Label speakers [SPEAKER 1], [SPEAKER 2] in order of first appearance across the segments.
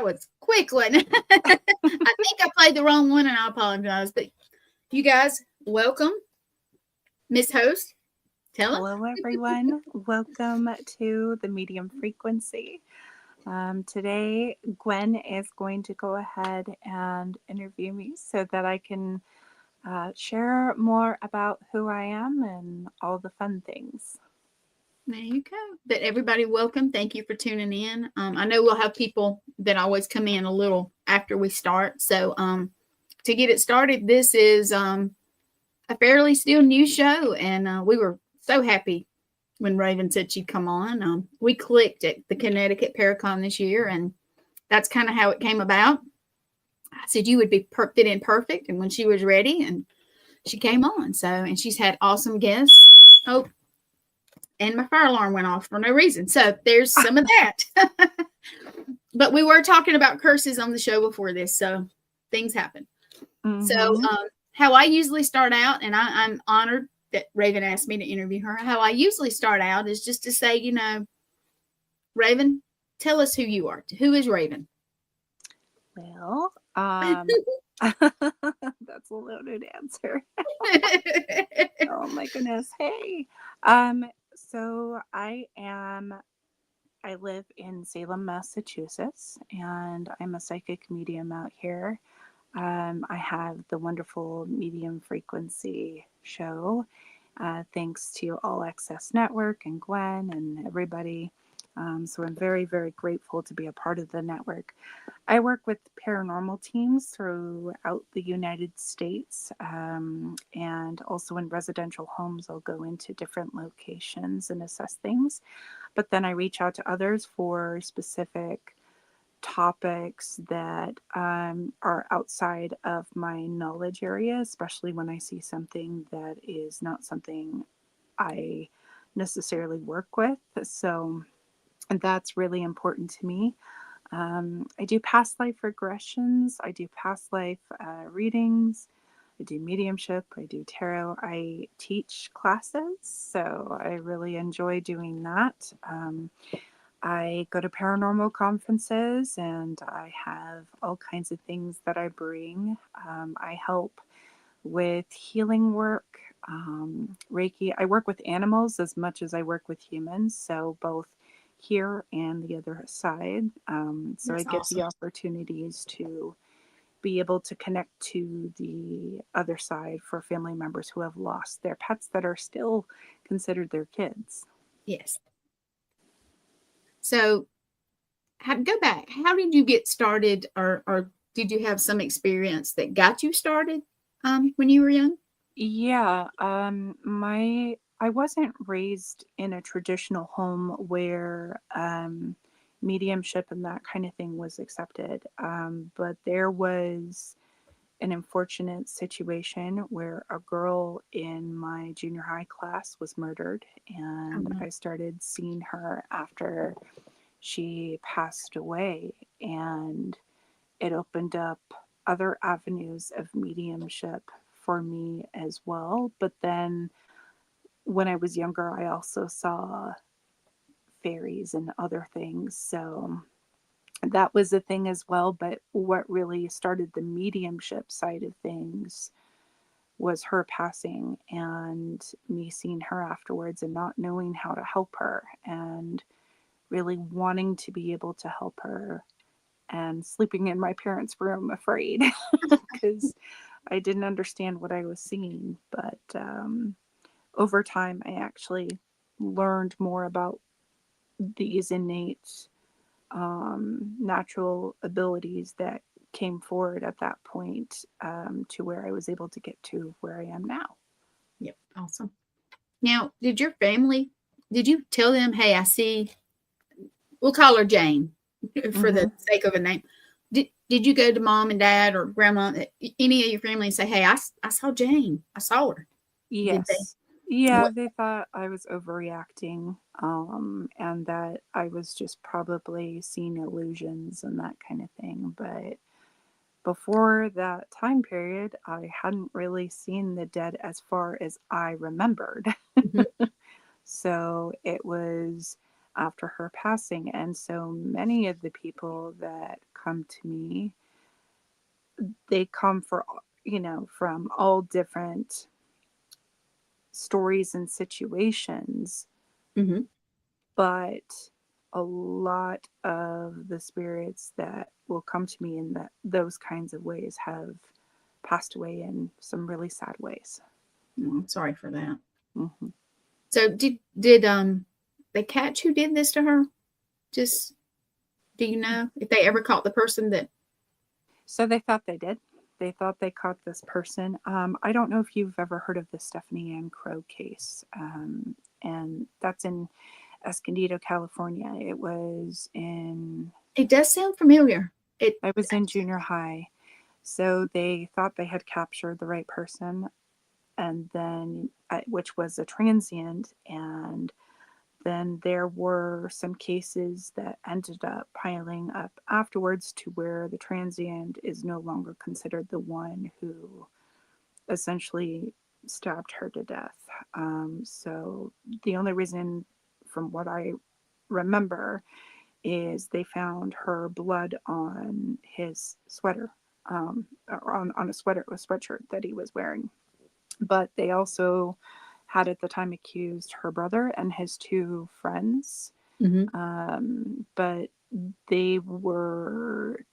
[SPEAKER 1] That was a quick one. I think I played the wrong one and I apologize. But you guys, welcome. Miss Host, tell them.
[SPEAKER 2] Hello, everyone. Welcome to the medium frequency. Today, Gwen is going to go ahead and interview me so that I can share more about who I am and all the fun things.
[SPEAKER 1] There you go. But everybody, welcome. Thank you for tuning in. I know we'll have people that always come in a little after we start. So to get it started, this is a fairly still new show, and we were so happy when Raven said she'd come on. We clicked at the Connecticut Paracon this year, and that's kind of how it came about. I said you would be fit in perfect, and when she was ready, and she came on. So, and she's had awesome guests. Oh, and my fire alarm went off for no reason. So there's some of that. But we were talking about curses on the show before this, so things happen. Mm-hmm. So how I usually start out, and I'm honored that Raven asked me to interview her. How I usually start out is just to say, you know, Raven, tell us who you are. Who is Raven?
[SPEAKER 2] Well, that's a loaded answer. Oh my goodness. Hey. So I live in Salem, Massachusetts, and I'm a psychic medium out here. I have the wonderful Medium Frequency show, thanks to All Access Network and Gwen and everybody. So I'm very, very grateful to be a part of the network. I work with paranormal teams throughout the United States, and also in residential homes. I'll go into different locations and assess things, but then I reach out to others for specific topics that are outside of my knowledge area, especially when I see something that is not something I necessarily work with. So that's really important to me. I do past life regressions. I do past life readings. I do mediumship. I do tarot. I teach classes, so I really enjoy doing that. I go to paranormal conferences, and I have all kinds of things that I bring. I help with healing work, Reiki. I work with animals as much as I work with humans, so both here and the other side. So I get awesome. The opportunities to be able to connect to the other side for family members who have lost their pets that are still considered their kids.
[SPEAKER 1] Yes. So go back. How did you get started, or did you have some experience that got you started when you were young?
[SPEAKER 2] Yeah. I wasn't raised in a traditional home where mediumship and that kind of thing was accepted. But there was an unfortunate situation where a girl in my junior high class was murdered, and I started seeing her after she passed away, and it opened up other avenues of mediumship for me as well. But then when I was younger, I also saw fairies and other things, so that was a thing as well. But what really started the mediumship side of things was her passing and me seeing her afterwards and not knowing how to help her, and really wanting to be able to help her, and sleeping in my parents' room afraid because I didn't understand what I was seeing. But over time, I actually learned more about these innate natural abilities that came forward at that point, to where I was able to get to where I am now.
[SPEAKER 1] Yep. Awesome. Now, did you tell them, hey, I see, we'll call her Jane for the sake of a name. Did you go to mom and dad or grandma, any of your family, and say, hey, I saw Jane. I saw her?
[SPEAKER 2] Yes. Yeah, they thought I was overreacting, and that I was just probably seeing illusions and that kind of thing. But before that time period, I hadn't really seen the dead as far as I remembered. So it was after her passing. And so many of the people that come to me, they come for, from all different stories and situations,
[SPEAKER 1] Mm-hmm.
[SPEAKER 2] but a lot of the spirits that will come to me in those kinds of ways have passed away in some really sad ways.
[SPEAKER 1] Oh, I'm sorry for that.
[SPEAKER 2] Hmm.
[SPEAKER 1] So did they catch who did this to her? Just do you know if they ever caught the person that?
[SPEAKER 2] So they thought they did. They thought they caught this person. I don't know if you've ever heard of the Stephanie Ann Crow case, and that's in Escondido, California.
[SPEAKER 1] It does sound familiar.
[SPEAKER 2] I was in junior high. So they thought they had captured the right person, and then, which was a transient, and then there were some cases that ended up piling up afterwards to where the transient is no longer considered the one who essentially stabbed her to death. So the only reason, from what I remember, is they found her blood on his sweater, or on a sweatshirt that he was wearing. But they also had at the time accused her brother and his two friends.
[SPEAKER 1] Mm-hmm.
[SPEAKER 2] But they were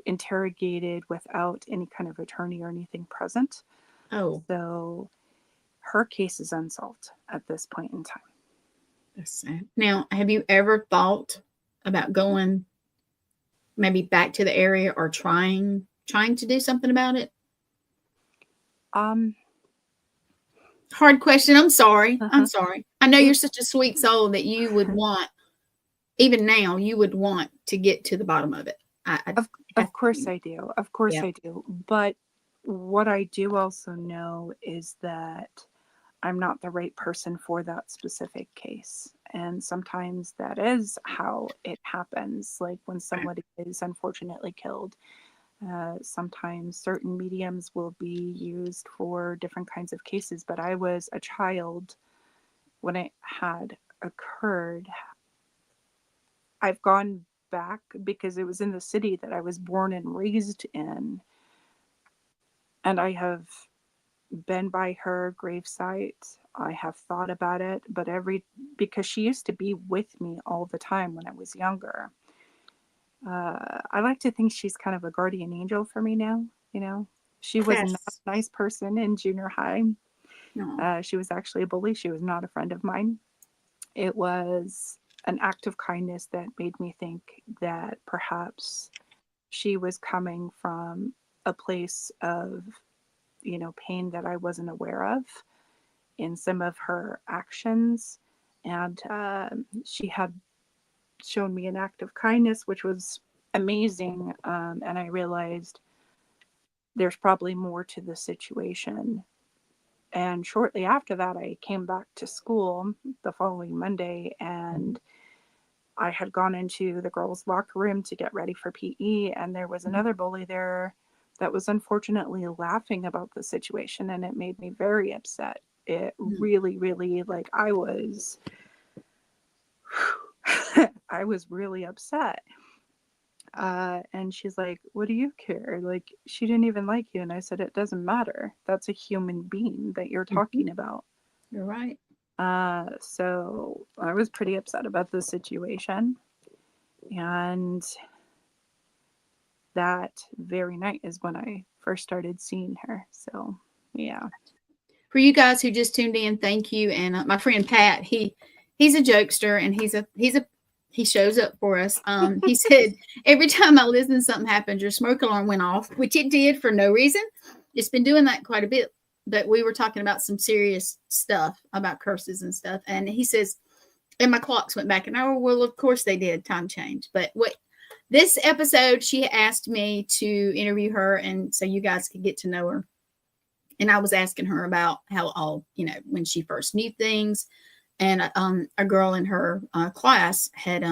[SPEAKER 2] interrogated without any kind of attorney or anything present.
[SPEAKER 1] Oh,
[SPEAKER 2] So her case is unsolved at this point in time.
[SPEAKER 1] that's sad. Now, have you ever thought about going maybe back to the area or trying to do something about it?
[SPEAKER 2] Um,
[SPEAKER 1] Hard question. I'm sorry. I'm
[SPEAKER 2] uh-huh.
[SPEAKER 1] sorry. I know you're
[SPEAKER 2] It,
[SPEAKER 1] such a sweet soul that you would want, even now, you would want to get to the bottom of it. I
[SPEAKER 2] of
[SPEAKER 1] have
[SPEAKER 2] of course
[SPEAKER 1] to.
[SPEAKER 2] I do. Of course
[SPEAKER 1] Yeah.
[SPEAKER 2] I do. But what I do also know is that I'm not the right person for that specific case. And sometimes that is how it happens. Like when somebody is unfortunately killed, sometimes certain mediums will be used for different kinds of cases. But I was a child when it had occurred. I've gone back because it was in the city that I was born and raised in. And I have been by her gravesite. I have thought about it, but because she used to be with me all the time when I was younger. I like to think she's kind of a guardian angel for me now. You know, she was not
[SPEAKER 1] That's
[SPEAKER 2] a nice person in junior high.
[SPEAKER 1] no.
[SPEAKER 2] She was actually a bully. She was not a friend of mine. It was an act of kindness that made me think that perhaps she was coming from a place of, pain that I wasn't aware of in some of her actions. And she had shown me an act of kindness, which was amazing. And I realized there's probably more to the situation. And shortly after that, I came back to school the following Monday, and I had gone into the girls' locker room to get ready for PE, and there was another bully there that was unfortunately laughing about the situation, and it made me very upset. It
[SPEAKER 1] Mm-hmm.
[SPEAKER 2] really, really, like, I was really upset. And she's like, "What do you care? Like, she didn't even like you." And I said, "It doesn't matter. That's a human being that you're
[SPEAKER 1] Mm-hmm.
[SPEAKER 2] talking about."
[SPEAKER 1] You're right.
[SPEAKER 2] So I was pretty upset about the situation. And that very night is when I first started seeing her. So, yeah.
[SPEAKER 1] For you guys who just tuned in, thank you. And my friend Pat, he's a jokester, and he shows up for us. He said every time I listen, something happens. Your smoke alarm went off, which it did for no reason. It's been doing that quite a bit. But we were talking about some serious stuff about curses and stuff, and he says, and my clocks went back, and oh well, of course they did. Time change. But what this episode, she asked me to interview her, and so you guys could get to know her. And I was asking her about how all, when she first knew things. And a girl in her class had,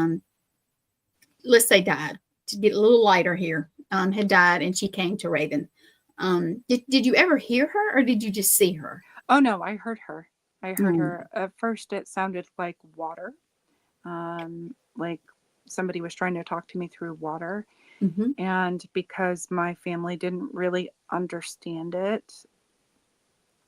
[SPEAKER 1] let's say, died. To get a little lighter here, had died, and she came to Raven. Did you ever hear her, or did you just see her?
[SPEAKER 2] Oh, no, I heard her. I heard
[SPEAKER 1] Mm.
[SPEAKER 2] her. At first, it sounded like water, like somebody was trying to talk to me through water.
[SPEAKER 1] Mm-hmm.
[SPEAKER 2] And because my family didn't really understand it,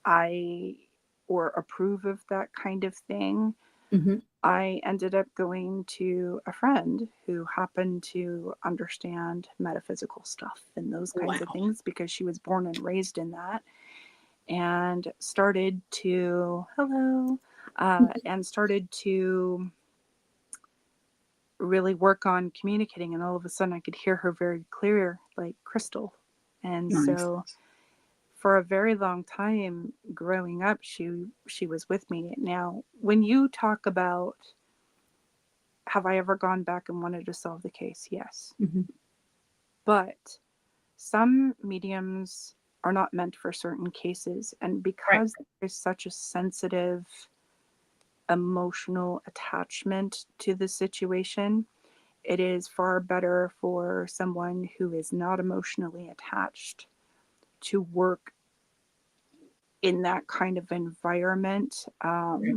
[SPEAKER 2] or approve of that kind of thing,
[SPEAKER 1] Mm-hmm.
[SPEAKER 2] I ended up going to a friend who happened to understand metaphysical stuff and those kinds of
[SPEAKER 1] Wow.
[SPEAKER 2] things, because she was born and raised in that, and started to, hello, and started to really work on communicating. And all of a sudden I could hear her very clear, like crystal. And
[SPEAKER 1] Nice.
[SPEAKER 2] so for a very long time growing up, she was with me. Now, when you talk about, have I ever gone back and wanted to solve the case? Yes.
[SPEAKER 1] Mm-hmm.
[SPEAKER 2] But some mediums are not meant for certain cases. And
[SPEAKER 1] Right.
[SPEAKER 2] because there's such a sensitive emotional attachment to the situation, it is far better for someone who is not emotionally attached to work in that kind of environment.
[SPEAKER 1] Right.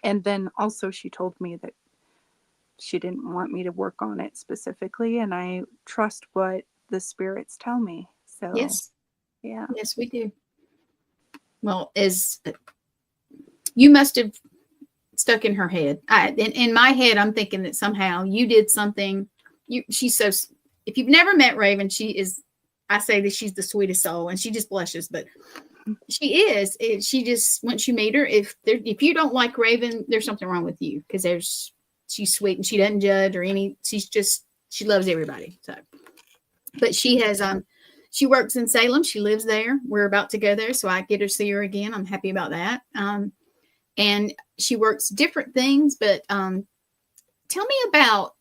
[SPEAKER 2] And then also, she told me that she didn't want me to work on it specifically, and I trust what the spirits tell me. So,
[SPEAKER 1] Yes.
[SPEAKER 2] yeah.
[SPEAKER 1] Yes, we do. Well, as you must have stuck in her head. In my head, I'm thinking that somehow you did something. She's so. If you've never met Raven, she is. I say that she's the sweetest soul, and she just blushes. But she is. She just once you meet her, if you don't like Raven, there's something wrong with you, because she's sweet and she doesn't judge or any. She loves everybody. So, but she has she works in Salem. She lives there. We're about to go there, so I get to see her again. I'm happy about that. And she works different things, but tell me about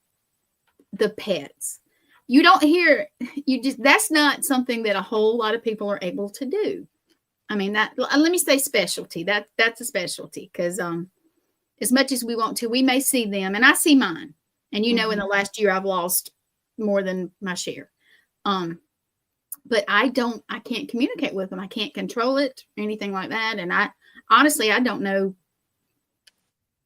[SPEAKER 1] the pets. You don't hear, that's not something that a whole lot of people are able to do. I mean, that, let me say specialty. That's a specialty, because as much as we want to, we may see them, and I see mine. And in the last year, I've lost more than my share. But I can't communicate with them. I can't control it or anything like that. And honestly, I don't know.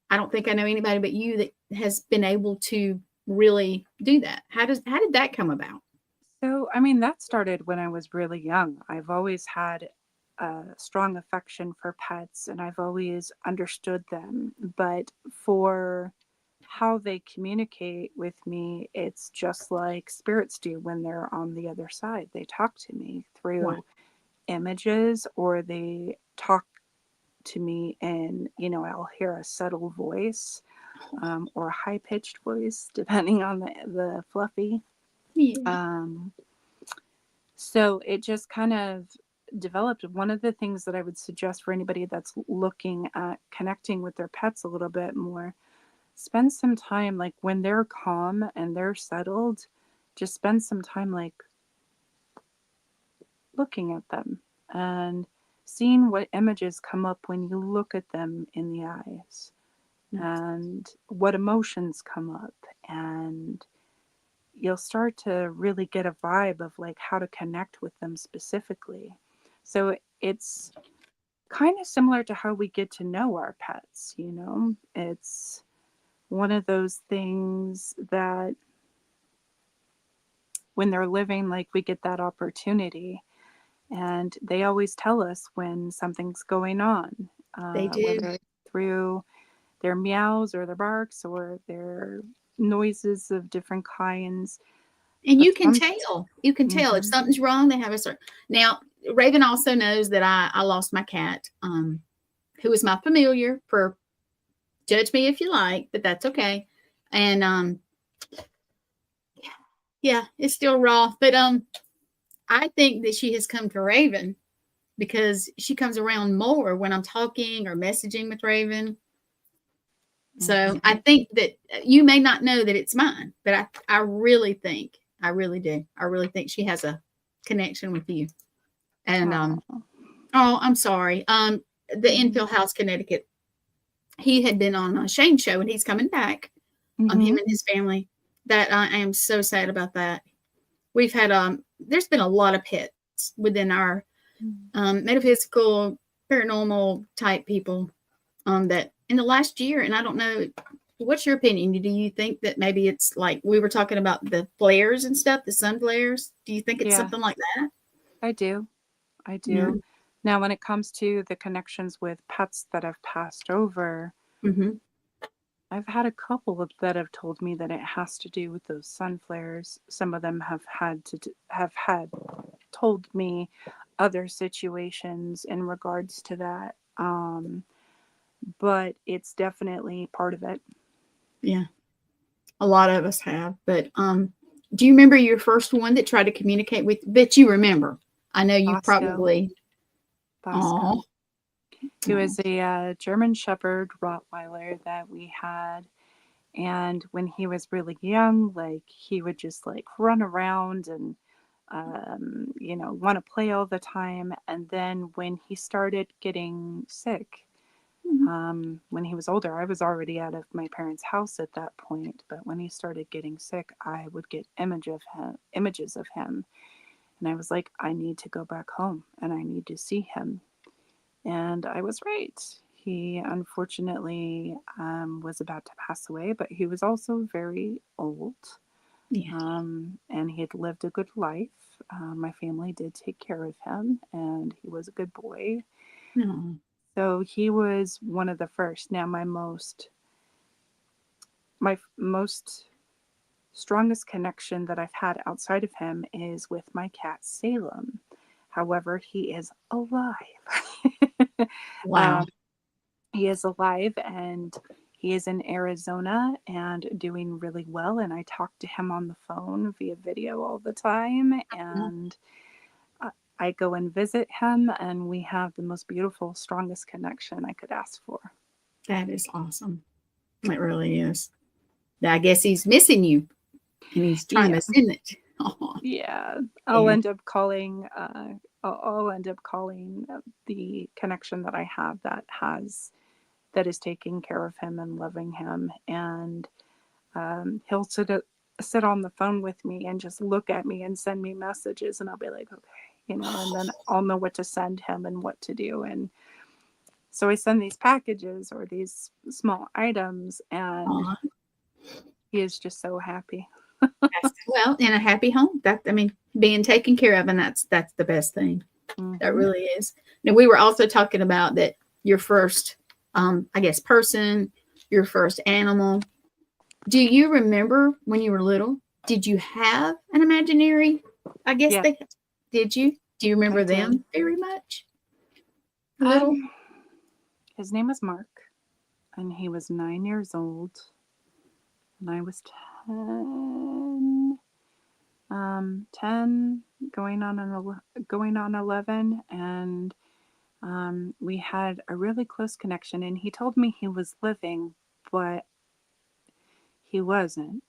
[SPEAKER 1] I don't think I know anybody but you that has been able to really do that. How did that come about?
[SPEAKER 2] So, I mean, that started when I was really young. I've always had a strong affection for pets, and I've always understood them. But for how they communicate with me, it's just like spirits do when they're on the other side. They talk to me
[SPEAKER 1] Wow.
[SPEAKER 2] through images, or they talk to me, and I'll hear a subtle voice, or a high-pitched voice, depending on the fluffy.
[SPEAKER 1] Yeah.
[SPEAKER 2] So it just kind of developed. One of the things that I would suggest for anybody that's looking at connecting with their pets a little bit more, spend some time, like when they're calm and they're settled, just spend some time like looking at them and seeing what images come up when you look at them in the eyes, and what emotions come up, and you'll start to really get a vibe of like how to connect with them specifically. So it's kind of similar to how we get to know our pets. It's one of those things that when they're living, like, we get that opportunity, and they always tell us when something's going on,
[SPEAKER 1] They do.
[SPEAKER 2] whether it's through their meows or their barks or their noises of different kinds.
[SPEAKER 1] And
[SPEAKER 2] But
[SPEAKER 1] you can tell. You can tell if
[SPEAKER 2] Mhm.
[SPEAKER 1] something's wrong. They have a certain. Now, Raven also knows that I lost my cat, who was my familiar. For judge me if you like, but that's okay. And yeah, it's still raw. But I think that she has come to Raven because she comes around more when I'm talking or messaging with Raven. So I think that you may not know that it's mine, but I really think, I really do. I really think she has a connection with you. And
[SPEAKER 2] Aw.
[SPEAKER 1] oh, I'm sorry. The Enfield House, Connecticut. He had been on a Shane show, and he's coming back. Him
[SPEAKER 2] Mhm.
[SPEAKER 1] and his family. That I am so sad about that. We've had there's been a lot of pets within our metaphysical, paranormal type people that in the last year, and I don't know What's your opinion? Do you think that maybe it's like we were talking about the flares and stuff, the sun flares? Do you think it's
[SPEAKER 2] Yeah,
[SPEAKER 1] something like that?
[SPEAKER 2] I do. I
[SPEAKER 1] Yeah.
[SPEAKER 2] do. Now, when it comes to the connections with pets that have passed over,
[SPEAKER 1] Mm-hmm.
[SPEAKER 2] I've had a couple that have told me that it has to do with those sun flares. Some of them have had told me other situations in regards to that. But it's definitely part of it.
[SPEAKER 1] Yeah. A lot of us have. But do you remember your first one that tried to communicate with? Bet you remember. I know you
[SPEAKER 2] Bosco.
[SPEAKER 1] probably.
[SPEAKER 2] Bosco.
[SPEAKER 1] Oh.
[SPEAKER 2] He was a German Shepherd Rottweiler that we had. And when he was really young, like he would just like run around and, want to play all the time. And then when he started getting sick, when he was older, I was already out of my parents' house at that point. But when he started getting sick, I would get images of him. And I was like, I need to go back home and I need to see him. And I was right. He unfortunately was about to pass away, but he was also very old.
[SPEAKER 1] Yeah.
[SPEAKER 2] And he had lived a good life. My family did take care of him, and he was a good boy.
[SPEAKER 1] No.
[SPEAKER 2] So he was one of the first. Now, my most strongest connection that I've had outside of him is with my cat Salem. However, he is alive.
[SPEAKER 1] Wow.
[SPEAKER 2] He is alive and he is in Arizona and doing really well. And I talk to him on the phone via video all the time. And I go and visit him, and we have the most beautiful, strongest connection I could ask for.
[SPEAKER 1] That is awesome. It really is. I guess he's missing you and he's trying
[SPEAKER 2] Yeah.
[SPEAKER 1] to send it. Oh,
[SPEAKER 2] Yeah. I'll
[SPEAKER 1] yeah.
[SPEAKER 2] end up calling. I'll end up calling the connection that I have that is taking care of him and loving him, and he'll sit on the phone with me and just look at me and send me messages, and I'll be like, okay, and then I'll know what to send him and what to do. And so I send these packages or these small items, and
[SPEAKER 1] Aw,
[SPEAKER 2] he is just so happy.
[SPEAKER 1] well, in a happy home. Being taken care of, and that's the best thing. That
[SPEAKER 2] Mm-hmm.
[SPEAKER 1] really is. Now, we were also talking about that your first, I guess, person, your first animal. Do you remember when you were little? Did you have an imaginary? I guess
[SPEAKER 2] Yeah,
[SPEAKER 1] they did. You do you
[SPEAKER 2] I
[SPEAKER 1] remember
[SPEAKER 2] did.
[SPEAKER 1] them very much? Little.
[SPEAKER 2] Um, his name was Mark, and he was 9 years old, and I was 10. 10 going on 11, and we had a really close connection, and he told me he was living, but he wasn't.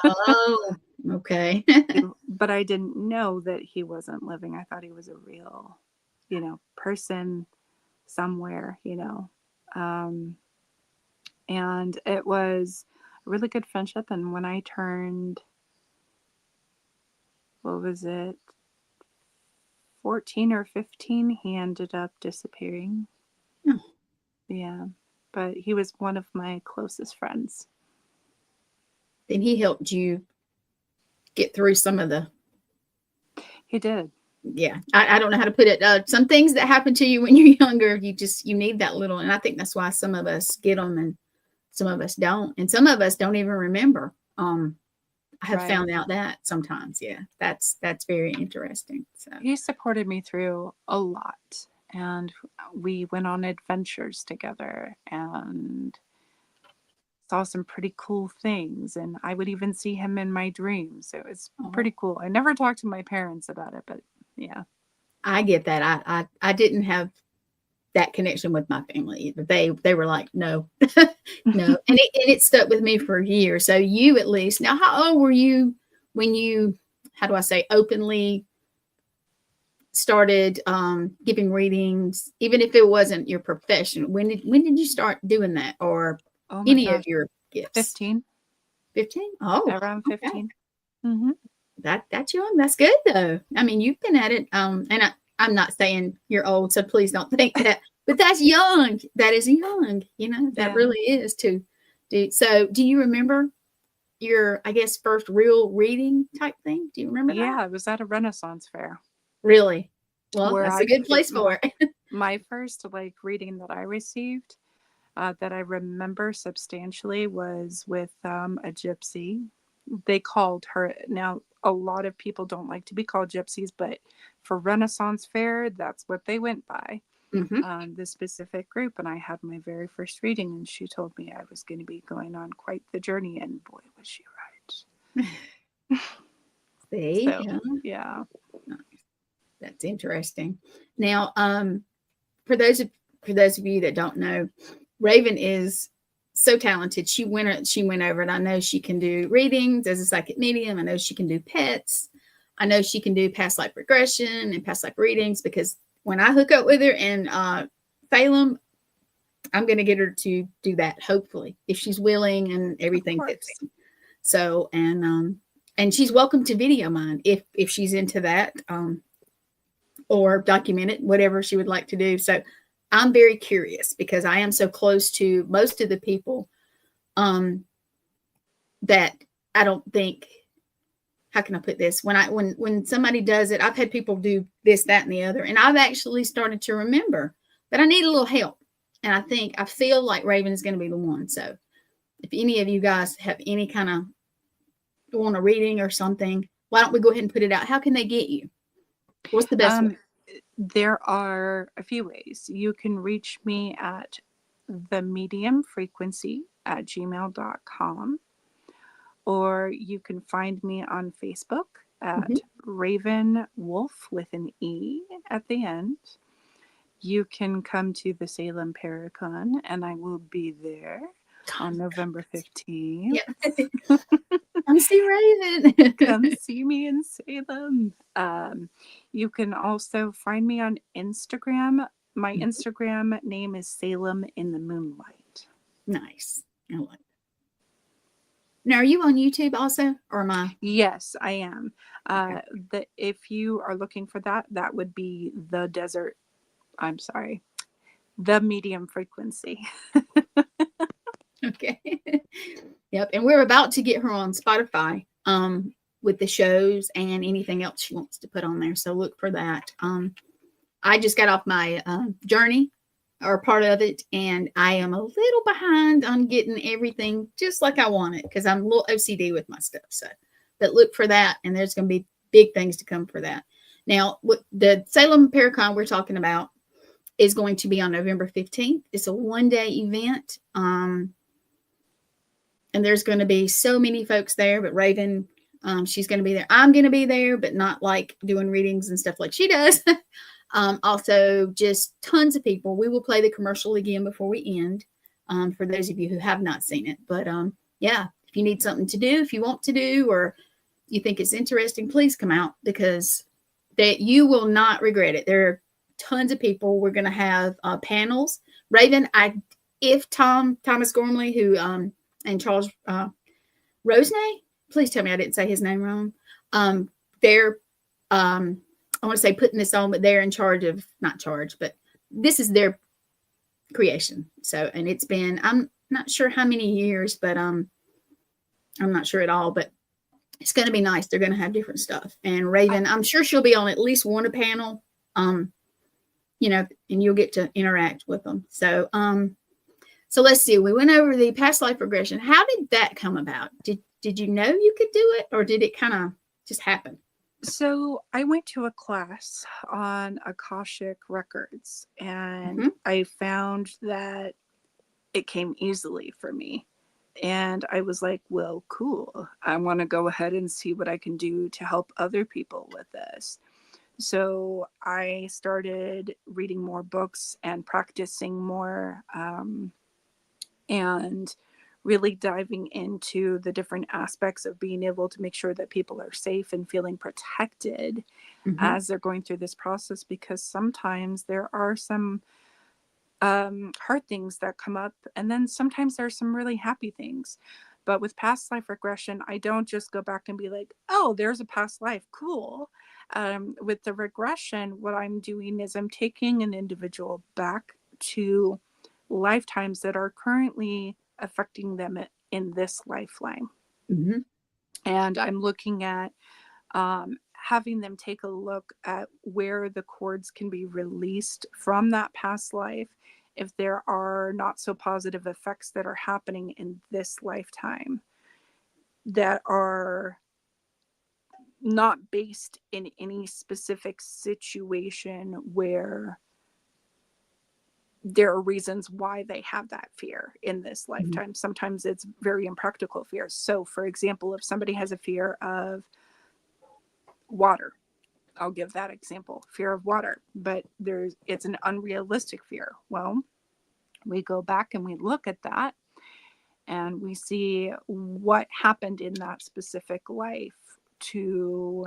[SPEAKER 1] Oh, okay.
[SPEAKER 2] But I didn't know that he wasn't living. I thought he was a real, person somewhere. Um, and it was a really good friendship. And when I turned, what was it, 14 or 15, he ended up disappearing.
[SPEAKER 1] Oh,
[SPEAKER 2] Yeah, but he was one of my closest friends.
[SPEAKER 1] then he helped you get through some of the.
[SPEAKER 2] He did.
[SPEAKER 1] Yeah, I don't know how to put it. Some things that happen to you when you're younger, you need that little, and I think that's why some of us get them and some of us don't, and some of us don't even remember. I have
[SPEAKER 2] Right.
[SPEAKER 1] found out that sometimes. Yeah, that's very interesting. So
[SPEAKER 2] He supported me through a lot, and we went on adventures together and saw some pretty cool things, and I would even see him in my dreams. It was pretty cool. I never talked to my parents about it, but yeah.
[SPEAKER 1] I get that. I didn't have that connection with my family either. They were like, no, no, and it stuck with me for years. So you at least now, how old were you when you, how do I say, openly started giving readings, even if it wasn't your profession? When did you start doing that, or
[SPEAKER 2] Oh my
[SPEAKER 1] any of
[SPEAKER 2] gosh,
[SPEAKER 1] your gifts?
[SPEAKER 2] 15,
[SPEAKER 1] 15? Oh,
[SPEAKER 2] around
[SPEAKER 1] okay.
[SPEAKER 2] 15. Mm-hmm.
[SPEAKER 1] That's young. That's good though. I mean, you've been at it. And I'm not saying you're old, so please don't think that. But that's young. That is young. That
[SPEAKER 2] Yeah.
[SPEAKER 1] really is Do you remember your, I guess, first real reading type thing? Do you remember that?
[SPEAKER 2] Yeah, it was at a Renaissance fair
[SPEAKER 1] Really? Well,
[SPEAKER 2] where
[SPEAKER 1] that's
[SPEAKER 2] I
[SPEAKER 1] a good
[SPEAKER 2] could
[SPEAKER 1] place for it.
[SPEAKER 2] my first like reading that I received that I remember substantially was with a gypsy. They called her, now a lot of people don't like to be called gypsies, but for Renaissance fair, that's what they went by.
[SPEAKER 1] Hmm.
[SPEAKER 2] This specific group, and I had my very first reading, and she told me I was going to be going on quite the journey, and boy, was she right.
[SPEAKER 1] See,
[SPEAKER 2] So,
[SPEAKER 1] yeah,
[SPEAKER 2] yeah.
[SPEAKER 1] that's interesting. Now, for those of for those of you that don't know, Raven is so talented. She went over it. I know she can do readings as a psychic medium. I know she can do pets. I know she can do past life regression and past life readings, because when I hook up with her and Salem, I'm going to get her to do that, hopefully, if she's willing and
[SPEAKER 2] Of
[SPEAKER 1] everything fits
[SPEAKER 2] course.
[SPEAKER 1] in. So, and she's welcome to video mine if she's into that, or document it, whatever she would like to do. So I'm very curious because I am so close to most of the people, um, that I don't think, how can I put this? When somebody does it, I've had people do this, that, and the other, and I've actually started to remember that I need a little help. And I feel like Raven is going to be the one. So if any of you guys have any kind of want a reading or something, why don't we go ahead and put it out? How can they get you? What's the best way?
[SPEAKER 2] There are a few ways. You can reach me at themediumfrequency@gmail.com, or you can find me on Facebook
[SPEAKER 1] Mhm.
[SPEAKER 2] at Raven Wolfe with an E at the end. You can come to the Salem Paracon, and I will be there on November 15th.
[SPEAKER 1] Yeah. Come see Raven.
[SPEAKER 2] Come see me in Salem. You can also find me on Instagram. My Instagram name is Salem in the Moonlight.
[SPEAKER 1] Nice. I like it. Now, are you on YouTube also, or am I?
[SPEAKER 2] Yes, I am.
[SPEAKER 1] Okay.
[SPEAKER 2] If you are looking for that, that would be the desert. I'm sorry, the medium frequency.
[SPEAKER 1] Okay. Yep. And we're about to get her on Spotify, with the shows and anything else she wants to put on there. So look for that. I just got off my journey, or part of it, and I am a little behind on getting everything just like I want it, because I'm a little OCD with my stuff. So, but look for that, and there's going to be big things to come for that. Now, what the Salem Paracon we're talking about is going to be on November 15th. It's a 1-day event. And there's going to be so many folks there, but Raven, she's going to be there. I'm going to be there, but not like doing readings and stuff like she does. Also, just tons of people. We will play the commercial again before we end, for those of you who have not seen it. But yeah, if you need something to do, if you want to do, or you think it's interesting, please come out, because that you will not regret it. There are tons of people. We're going to have panels. Raven, if Thomas Gormley, who and Charles Rosenay, please tell me I didn't say his name wrong. They're I want to say putting this on, but they're in charge of, not charge, but this is their creation. So, and it's been, I'm not sure how many years, but I'm not sure at all, but it's going to be nice. They're going to have different stuff. And Raven, I'm sure she'll be on at least one panel, you know, and you'll get to interact with them. So, so let's see. We went over the past life regression. How did that come about? Did you know you could do it, or did it kind of just happen?
[SPEAKER 2] So I went to a class on Akashic Records, and
[SPEAKER 1] Mm-hmm.
[SPEAKER 2] I found that it came easily for me. And I was like, well, cool. I want to go ahead and see what I can do to help other people with this. So I started reading more books and practicing more, and really diving into the different aspects of being able to make sure that people are safe and feeling protected
[SPEAKER 1] Mm-hmm.
[SPEAKER 2] as they're going through this process, because sometimes there are some hard things that come up, and then sometimes there's some really happy things. But with past life regression, I don't just go back and be like, oh, there's a past life, cool. With the regression, what I'm doing is I'm taking an individual back to lifetimes that are currently affecting them in this lifeline.
[SPEAKER 1] Mm-hmm.
[SPEAKER 2] And I'm looking at having them take a look at where the cords can be released from that past life, if there are not so positive effects that are happening in this lifetime that are not based in any specific situation where there are reasons why they have that fear in this lifetime. Mm-hmm. Sometimes it's very impractical fears. So, for example, if somebody has a fear of water, I'll give that example, fear of water, but it's an unrealistic fear. Well, we go back and we look at that and we see what happened in that specific life to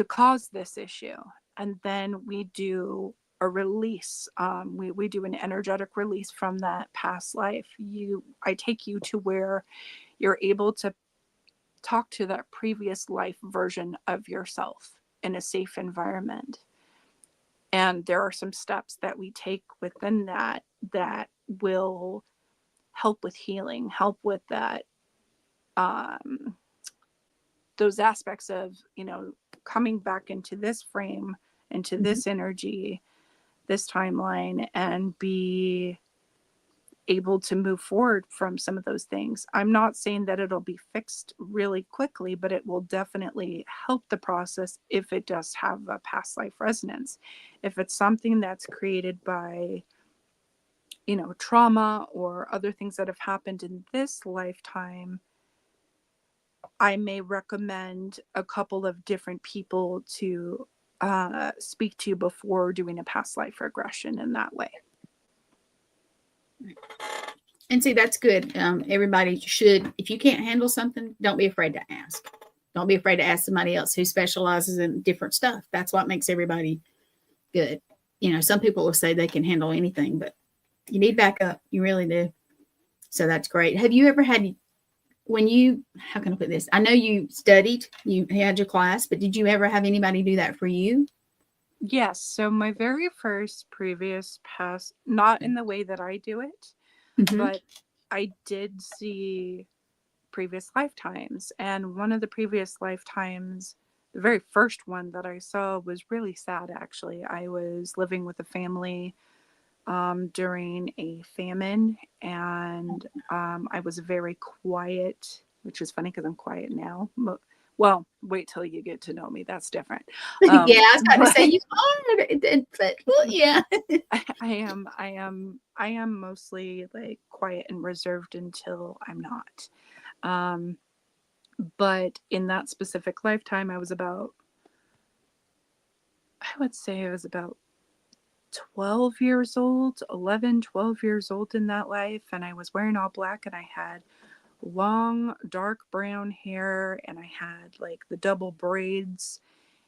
[SPEAKER 2] cause this issue. And then we do a release. We do an energetic release from that past life. I take you to where you're able to talk to that previous life version of yourself in a safe environment. And there are some steps that we take within that will help with healing, help with that, those aspects of, coming back into this frame, into mm-hmm. this energy, this timeline, and be able to move forward from some of those things. I'm not saying that it'll be fixed really quickly, but it will definitely help the process if it does have a past life resonance. If it's something that's created by, trauma or other things that have happened in this lifetime, I may recommend a couple of different people to speak to before doing a past life regression in that way.
[SPEAKER 1] And see, that's good. Everybody should, if you can't handle something, don't be afraid to ask. Don't be afraid to ask somebody else who specializes in different stuff. That's what makes everybody good. Some people will say they can handle anything, but you need backup. You really do. So that's great. Have you ever had, how can I put this? I know you studied, you had your class, but did you ever have anybody do that for you?
[SPEAKER 2] Yes. So my very first previous past, not in the way that I do it, mm-hmm. but I did see previous lifetimes. And one of the previous lifetimes, the very first one that I saw was really sad, actually. I was living with a family during a famine, and I was very quiet, which is funny because I'm quiet now. Well, wait till you get to know me. That's different.
[SPEAKER 1] Yeah, I was about to say you are, but well, yeah.
[SPEAKER 2] I am mostly like quiet and reserved until I'm not. But in that specific lifetime, I would say I was about 12 years old, 11, 12 years old in that life. And I was wearing all black, and I had long, dark brown hair, and I had like the double braids,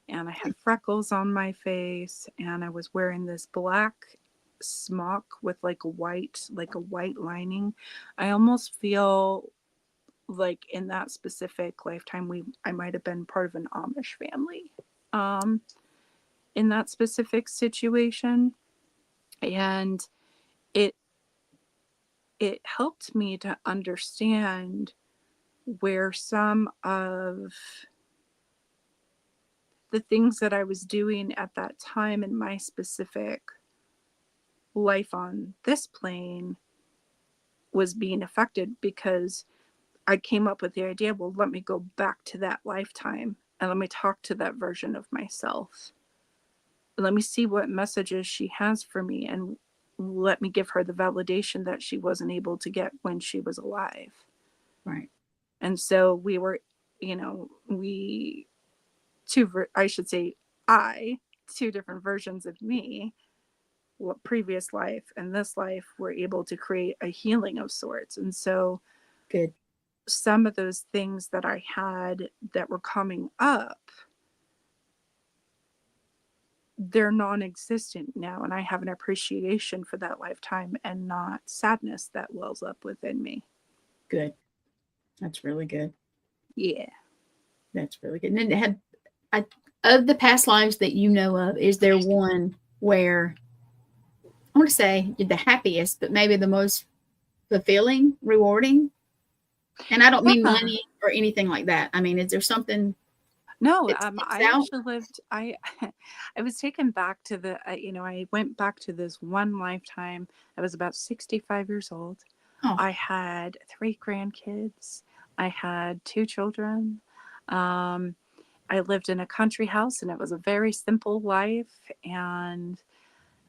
[SPEAKER 2] and I had freckles on my face, and I was wearing this black smock with like a white lining. I almost feel like in that specific lifetime, I might have been part of an Amish family. In that specific situation, and it helped me to understand where some of the things that I was doing at that time in my specific life on this plane was being affected, because I came up with the idea, well, let me go back to that lifetime and let me talk to that version of myself. Let me see what messages she has for me, and let me give her the validation that she wasn't able to get when she was alive.
[SPEAKER 1] Right.
[SPEAKER 2] And so we were, two different versions of me, previous life and this life, were able to create a healing of sorts. And so
[SPEAKER 1] good.
[SPEAKER 2] Some of those things that I had that were coming up, they're non-existent now, and I have an appreciation for that lifetime and not sadness that wells up within me.
[SPEAKER 1] Good. That's really good.
[SPEAKER 2] Yeah.
[SPEAKER 1] That's really good. And then of the past lives that you know of, is there one where, I want to say the happiest, but maybe the most fulfilling, rewarding? And I don't mean
[SPEAKER 2] Yeah.
[SPEAKER 1] money or anything like that. I mean, is there something
[SPEAKER 2] No,
[SPEAKER 1] that sticks
[SPEAKER 2] I
[SPEAKER 1] out?
[SPEAKER 2] actually lived. I I was taken back to I went back to this one lifetime. I was about 65 years old.
[SPEAKER 1] Oh,
[SPEAKER 2] I had 3 grandkids. I had 2 children. Um, I lived in a country house, and it was a very simple life. And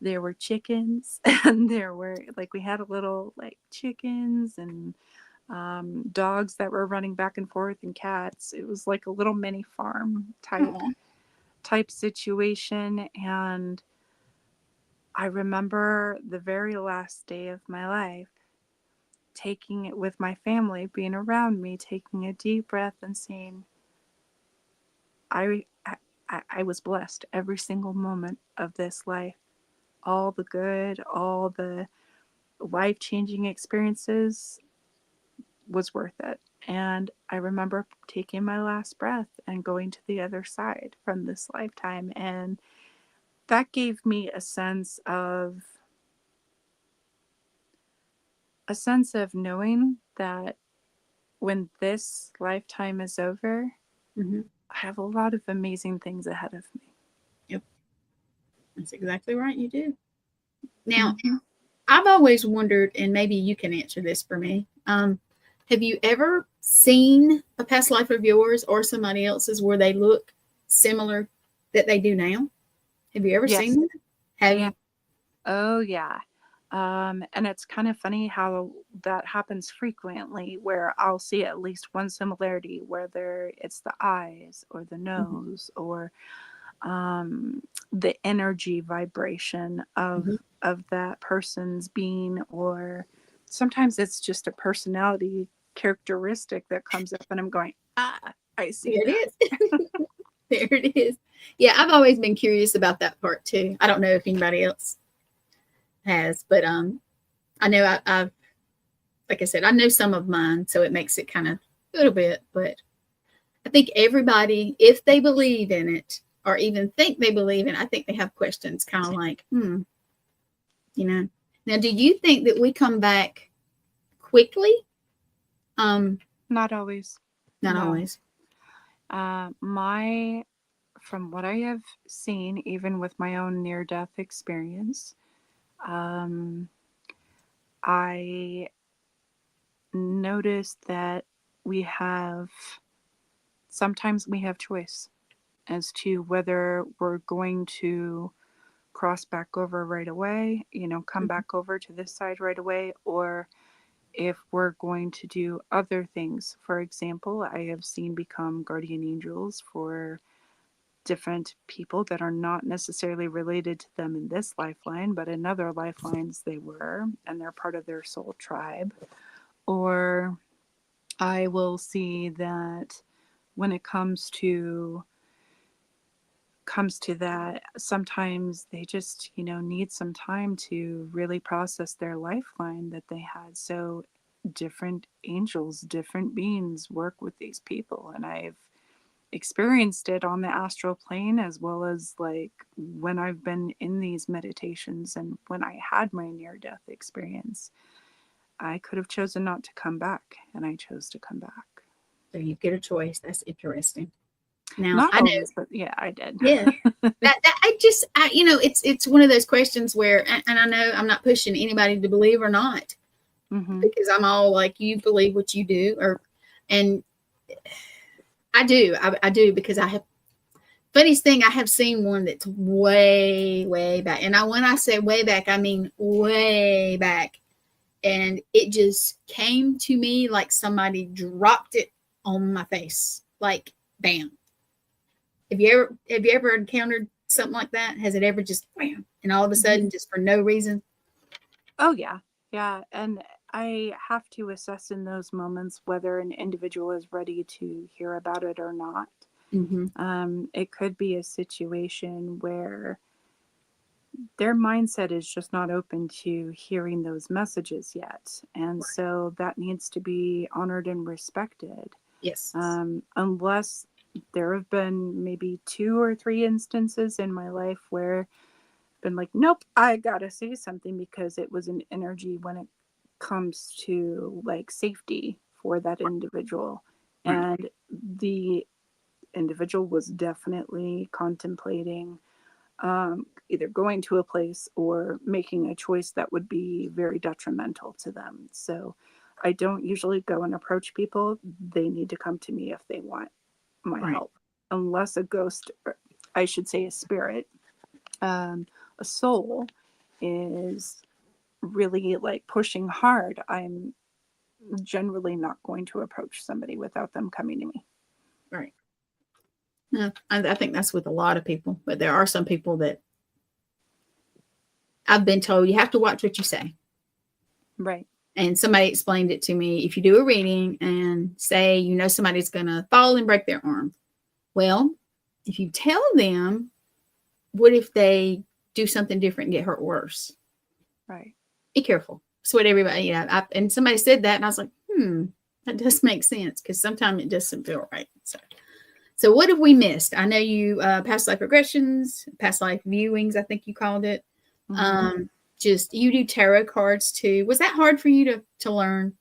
[SPEAKER 2] there were chickens, and there were like we had a little like chickens and dogs that were running back and forth, and cats. It was like a little mini farm
[SPEAKER 1] oh,
[SPEAKER 2] type situation. And I remember the very last day of my life, taking it with my family, being around me, taking a deep breath and saying, I, I was blessed every single moment of this life. All the good, all the life changing experiences was worth it. And I remember taking my last breath and going to the other side from this lifetime. And that gave me a sense of knowing that when this lifetime is over,
[SPEAKER 1] hmm,
[SPEAKER 2] I have a lot of amazing things ahead of me.
[SPEAKER 1] yep, that's exactly right. You do. Now,
[SPEAKER 2] Hmm.
[SPEAKER 1] I've always wondered, and maybe you can answer this for me. Have you ever seen a past life of yours or somebody else's where they look similar that they do now? Have you ever seen
[SPEAKER 2] Yes.
[SPEAKER 1] that? Have
[SPEAKER 2] Yeah.
[SPEAKER 1] you?
[SPEAKER 2] Oh, yeah. And it's kind of funny how that happens frequently, where I'll see at least one similarity, whether it's the eyes or the
[SPEAKER 1] Mhm,
[SPEAKER 2] nose or the energy vibration
[SPEAKER 1] mhm.
[SPEAKER 2] of that person's being, or sometimes it's just a personality characteristic that comes up, and I'm going, I see
[SPEAKER 1] There it
[SPEAKER 2] that.
[SPEAKER 1] is. There it is. Yeah, I've always been curious about that part too. I don't know if anybody else has, but I know I've like I said, I know some of mine, so it makes it kind of a little bit. But I think everybody, if they believe in it or even think they believe in it, I think they have questions, kind of like, you know. Now, do you think that we come back quickly? Um,
[SPEAKER 2] Not always.
[SPEAKER 1] Not
[SPEAKER 2] No.
[SPEAKER 1] always.
[SPEAKER 2] My From what I have seen, even with my own near death experience, um, I noticed that we have sometimes we have choice as to whether we're going to cross back over right away, come
[SPEAKER 1] Mhm.
[SPEAKER 2] back over to this side right away, or if we're going to do other things. For example, I have seen become guardian angels for different people that are not necessarily related to them in this lifeline, but in other lifelines they were, and they're part of their soul tribe. Or I will see that when it comes to that, sometimes they just need some time to really process their lifeline that they had. So different angels, different beings work with these people, and I've experienced it on the astral plane, as well as like when I've been in these meditations and when I had my near death experience. I could have chosen not to come back, and I chose to come back.
[SPEAKER 1] So you get a choice. That's interesting. Now
[SPEAKER 2] Not
[SPEAKER 1] I know,
[SPEAKER 2] always, but yeah, I did.
[SPEAKER 1] yeah. That it's one of those questions where, and I know I'm not pushing anybody to believe or not,
[SPEAKER 2] Hmm.
[SPEAKER 1] because I'm all like, you believe what you do, and I do, because I have, funniest thing, I have seen one that's way, way back. And when I say way back, I mean way back. And it just came to me like somebody dropped it on my face. Like bam. Have you ever encountered something like that? Has it ever just bam and all of a
[SPEAKER 2] Hmm.
[SPEAKER 1] sudden, just for no reason?
[SPEAKER 2] Oh, yeah. Yeah. And I have to assess in those moments whether an individual is ready to hear about it or not.
[SPEAKER 1] Mm-hmm.
[SPEAKER 2] It could be a situation where their mindset is just not open to hearing those messages yet. And so that needs to be honored and respected.
[SPEAKER 1] Yes.
[SPEAKER 2] Unless there have been maybe 2 or 3 instances in my life where I've been like, nope, I gotta say something because it was an energy when it comes to like safety for that individual.
[SPEAKER 1] Right.
[SPEAKER 2] And the individual was definitely contemplating either going to a place or making a choice that would be very detrimental to them. So I don't usually go and approach people. They need to come to me if they want my
[SPEAKER 1] Right.
[SPEAKER 2] help, unless a ghost, or I should say a spirit, a soul is really like pushing hard. I'm generally not going to approach somebody without them coming to me.
[SPEAKER 1] Right. No, I think that's with a lot of people, but there are some people that I've been told you have to watch what you say.
[SPEAKER 2] Right.
[SPEAKER 1] And somebody explained it to me. If you do a reading and say, you know, somebody's going to fall and break their arm. Well, if you tell them, what if they do something different and get hurt worse?
[SPEAKER 2] Right.
[SPEAKER 1] Be careful. That's what everybody, yeah. And somebody said that, and I was like, that does make sense, because sometimes it doesn't feel right. So what have we missed? I know you past life regressions, past life viewings, I think you called it.
[SPEAKER 2] Mm-hmm.
[SPEAKER 1] Just you do tarot cards too. Was that hard for you to learn?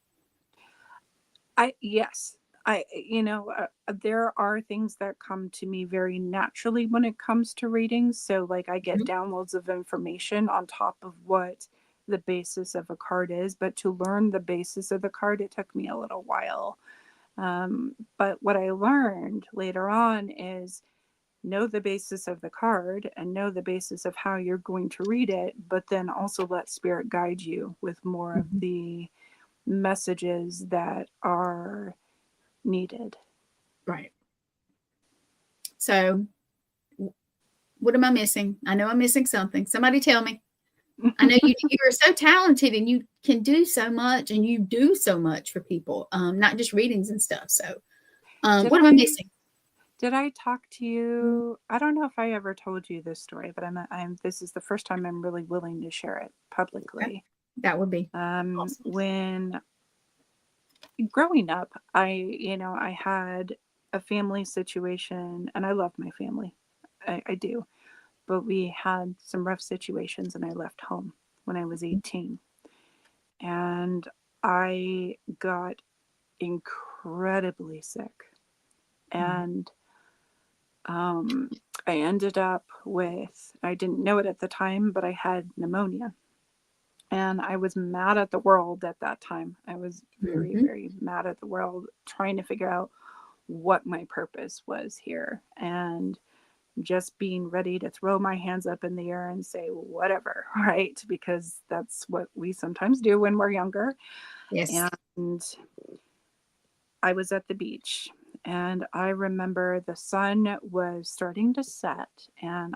[SPEAKER 2] Yes. There are things that come to me very naturally when it comes to readings. So like I get downloads of information on top of what the basis of a card is, but to learn the basis of the card, it took me a little while. But what I learned later on is know the basis of the card and know the basis of how you're going to read it, but then also let spirit guide you with more of the messages that are needed.
[SPEAKER 1] Right. So what am I missing? I know I'm missing something. Somebody tell me. I know you are so talented and you can do so much, and you do so much for people, not just readings and stuff. So what am I missing?
[SPEAKER 2] Did I talk to you? I don't know if I ever told you this story, but this is the first time I'm really willing to share it publicly.
[SPEAKER 1] Okay. That would be awesome.
[SPEAKER 2] When growing up, I had a family situation, and I love my family. I do. But we had some rough situations, and I left home when I was 18. And I got incredibly sick. And I ended up with, I didn't know it at the time, but I had pneumonia. And I was mad at the world at that time. I was very, very mad at the world, trying to figure out what my purpose was here. And just being ready to throw my hands up in the air and say, whatever, right? Because that's what we sometimes do when we're younger.
[SPEAKER 1] Yes.
[SPEAKER 2] And I was at the beach, and I remember the sun was starting to set, and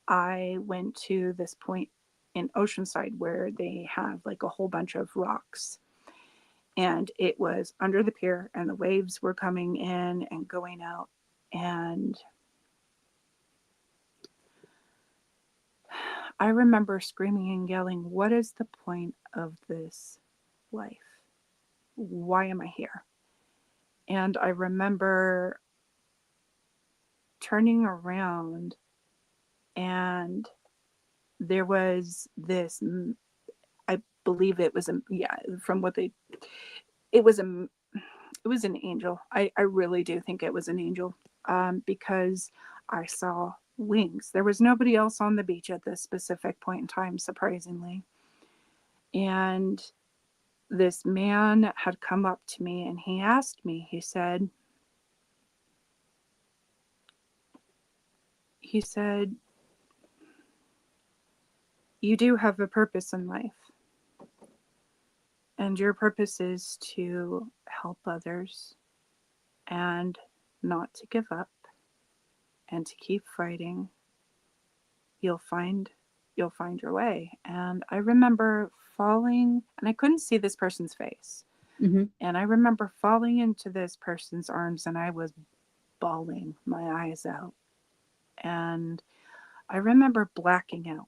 [SPEAKER 2] I went to this point in Oceanside where they have like a whole bunch of rocks, and it was under the pier, and the waves were coming in and going out. And I remember screaming and yelling, what is the point of this life? Why am I here? And I remember turning around, and there was this, I believe it was from what they, it was an angel. I really do think it was an angel, because I saw wings. There was nobody else on the beach at this specific point in time, surprisingly. And this man had come up to me, and he asked me, he said, you do have a purpose in life, and your purpose is to help others and not to give up and to keep fighting. You'll find your way. And I remember falling, and I couldn't see this person's face. And I remember falling into this person's arms, and I was bawling my eyes out. And I remember blacking out.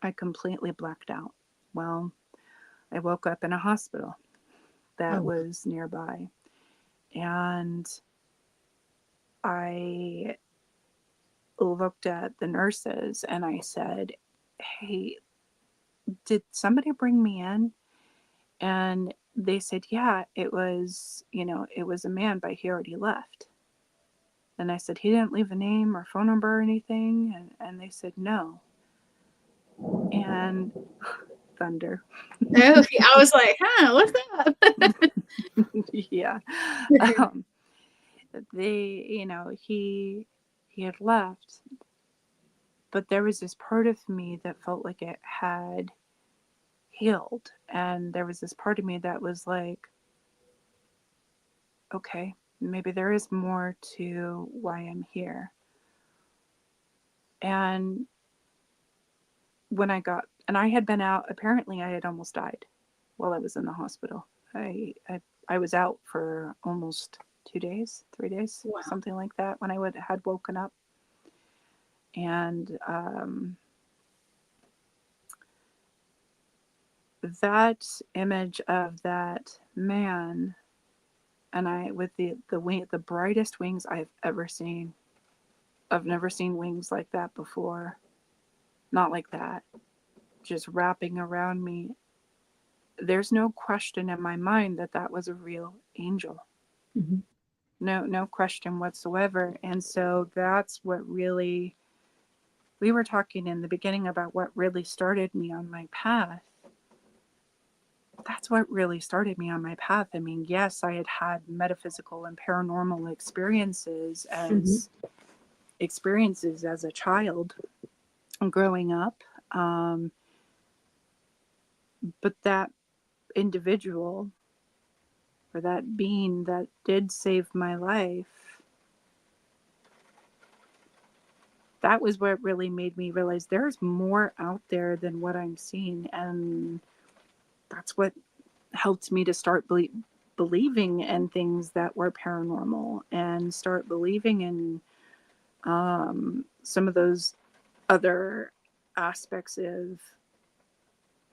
[SPEAKER 2] I completely blacked out. Well, I woke up in a hospital that was nearby. And I looked at the nurses and I said, hey, did somebody bring me in? And they said, yeah, it was, it was a man, but he already left. And I said, he didn't leave a name or phone number or anything. And they said, no. And thunder.
[SPEAKER 1] Okay. I was like, huh, what's up?
[SPEAKER 2] Yeah. They, he had left, but there was this part of me that felt like it had healed. And there was this part of me that was like, okay, maybe there is more to why I'm here. And I had been out, apparently I had almost died while I was in the hospital. I was out for almost 2 days, 3 days,
[SPEAKER 1] Wow.
[SPEAKER 2] something like that, when I had woken up. And that image of that man, and I, with the brightest wings I've ever seen. I've never seen wings like that before. Not like that. Just wrapping around me. There's no question in my mind that that was a real angel.
[SPEAKER 1] Mm-hmm.
[SPEAKER 2] No question whatsoever. And so that's what really, we were talking in the beginning about what really started me on my path. That's what really started me on my path. I mean, yes, I had had metaphysical and paranormal experiences as a child growing up. But that individual, or that being that did save my life, that was what really made me realize there's more out there than what I'm seeing. And that's what helped me to start believing in things that were paranormal, and start believing in some of those other aspects of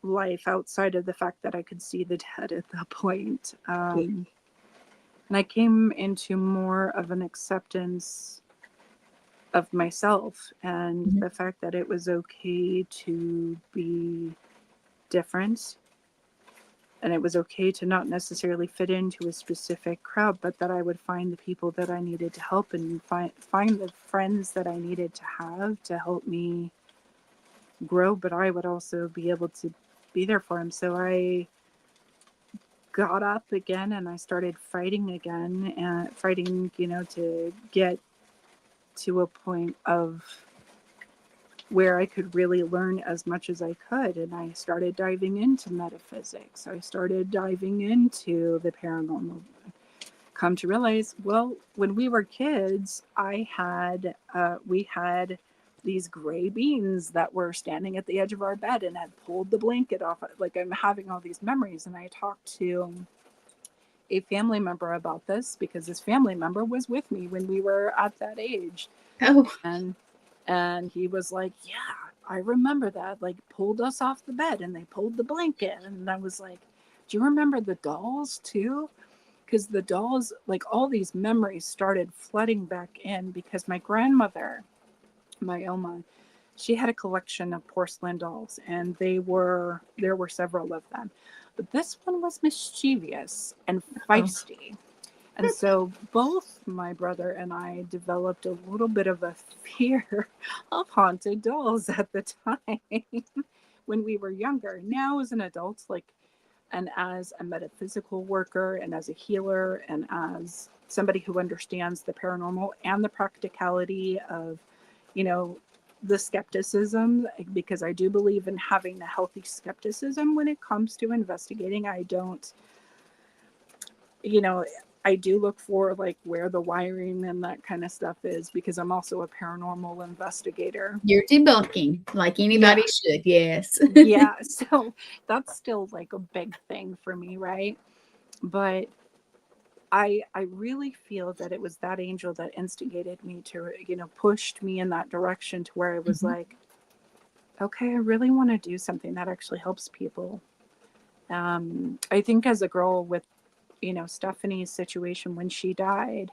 [SPEAKER 2] life outside of the fact that I could see the dead at that point. And I came into more of an acceptance of myself, and the fact that it was okay to be different, and it was okay to not necessarily fit into a specific crowd, but that I would find the people that I needed to help, and find the friends that I needed to have to help me grow, but I would also be able to be there for him. So I got up again and I started fighting again, and fighting, to get to a point of where I could really learn as much as I could. And I started diving into metaphysics. I started diving into the paranormal. Come to realize, well, when we were kids, we had these gray beings that were standing at the edge of our bed and had pulled the blanket off. Like, I'm having all these memories, and I talked to a family member about this, because this family member was with me when we were at that age.
[SPEAKER 1] Oh.
[SPEAKER 2] And he was like, yeah, I remember that, like, pulled us off the bed and they pulled the blanket. And I was like, do you remember the dolls too? Because the dolls, like, all these memories started flooding back in, because my grandmother, my Oma, she had a collection of porcelain dolls, and there were several of them. But this one was mischievous and feisty. And so both my brother and I developed a little bit of a fear of haunted dolls at the time when we were younger. Now, as an adult, and as a metaphysical worker, and as a healer, and as somebody who understands the paranormal and the practicality of, the skepticism, because I do believe in having a healthy skepticism when it comes to investigating. I don't, I do look for, like, where the wiring and that kind of stuff is, because I'm also a paranormal investigator.
[SPEAKER 1] You're debunking like anybody should. Yes.
[SPEAKER 2] Yeah. So that's still, like, a big thing for me, right? But I really feel that it was that angel that instigated me to, pushed me in that direction, to where I was like, okay, I really want to do something that actually helps people. I think as a girl with, Stephanie's situation when she died,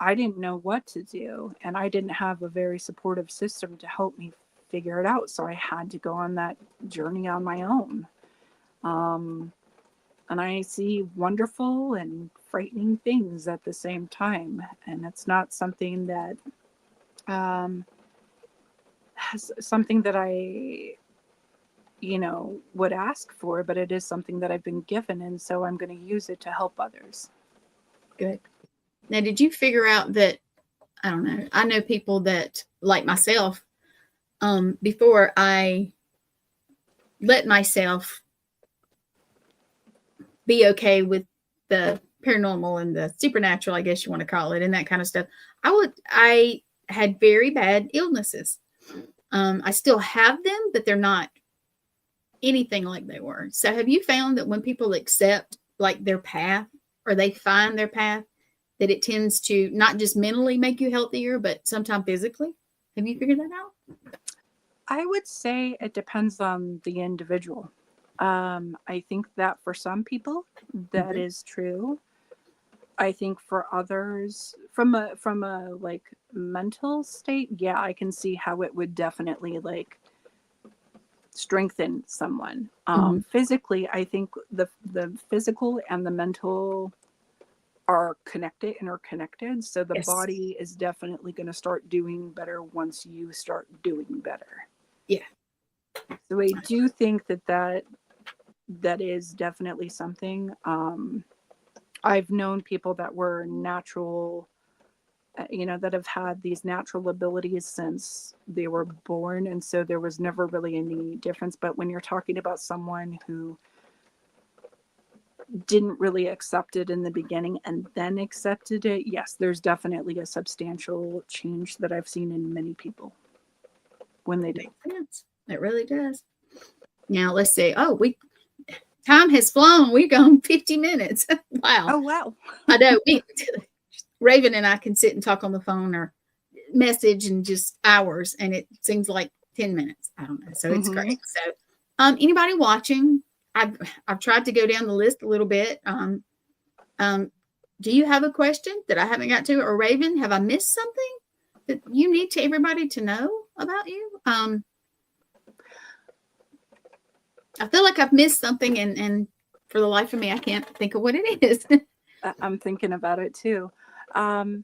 [SPEAKER 2] I didn't know what to do, and I didn't have a very supportive system to help me figure it out. So I had to go on that journey on my own. and I see wonderful and frightening things at the same time. And it's not something that something that I, would ask for, but it is something that I've been given. And so I'm going to use it to help others.
[SPEAKER 1] Good. Now, did you figure out that, I don't know, I know people that, like myself, before I let myself be okay with the paranormal and the supernatural, I guess you want to call it, and that kind of stuff, I had very bad illnesses. I still have them, but they're not anything like they were. So have you found that when people accept like their path, or they find their path, that it tends to not just mentally make you healthier, but sometimes physically? Have you figured that out?
[SPEAKER 2] I would say it depends on the individual. I think that for some people that is true. I think for others, from a like mental state, yeah, I can see how it would definitely like strengthen someone. Physically, I think the physical and the mental are interconnected. So the body is definitely going to start doing better once you start doing better.
[SPEAKER 1] Yeah.
[SPEAKER 2] So I do think that is definitely something. I've known people that were natural, that have had these natural abilities since they were born. And so there was never really any difference. But when you're talking about someone who didn't really accept it in the beginning and then accepted it, yes, there's definitely a substantial change that I've seen in many people when they do.
[SPEAKER 1] Makes sense. It really does. Now let's see. Oh, time has flown. We've gone 50 minutes. Wow.
[SPEAKER 2] Oh, wow.
[SPEAKER 1] I know. Raven and I can sit and talk on the phone or message in just hours, and it seems like 10 minutes. I don't know. So it's great. So anybody watching, I've tried to go down the list a little bit. Do you have a question that I haven't got to? Or Raven, have I missed something that you need to everybody to know about you? I feel like I've missed something, and for the life of me, I can't think of what it is.
[SPEAKER 2] I'm thinking about it too. I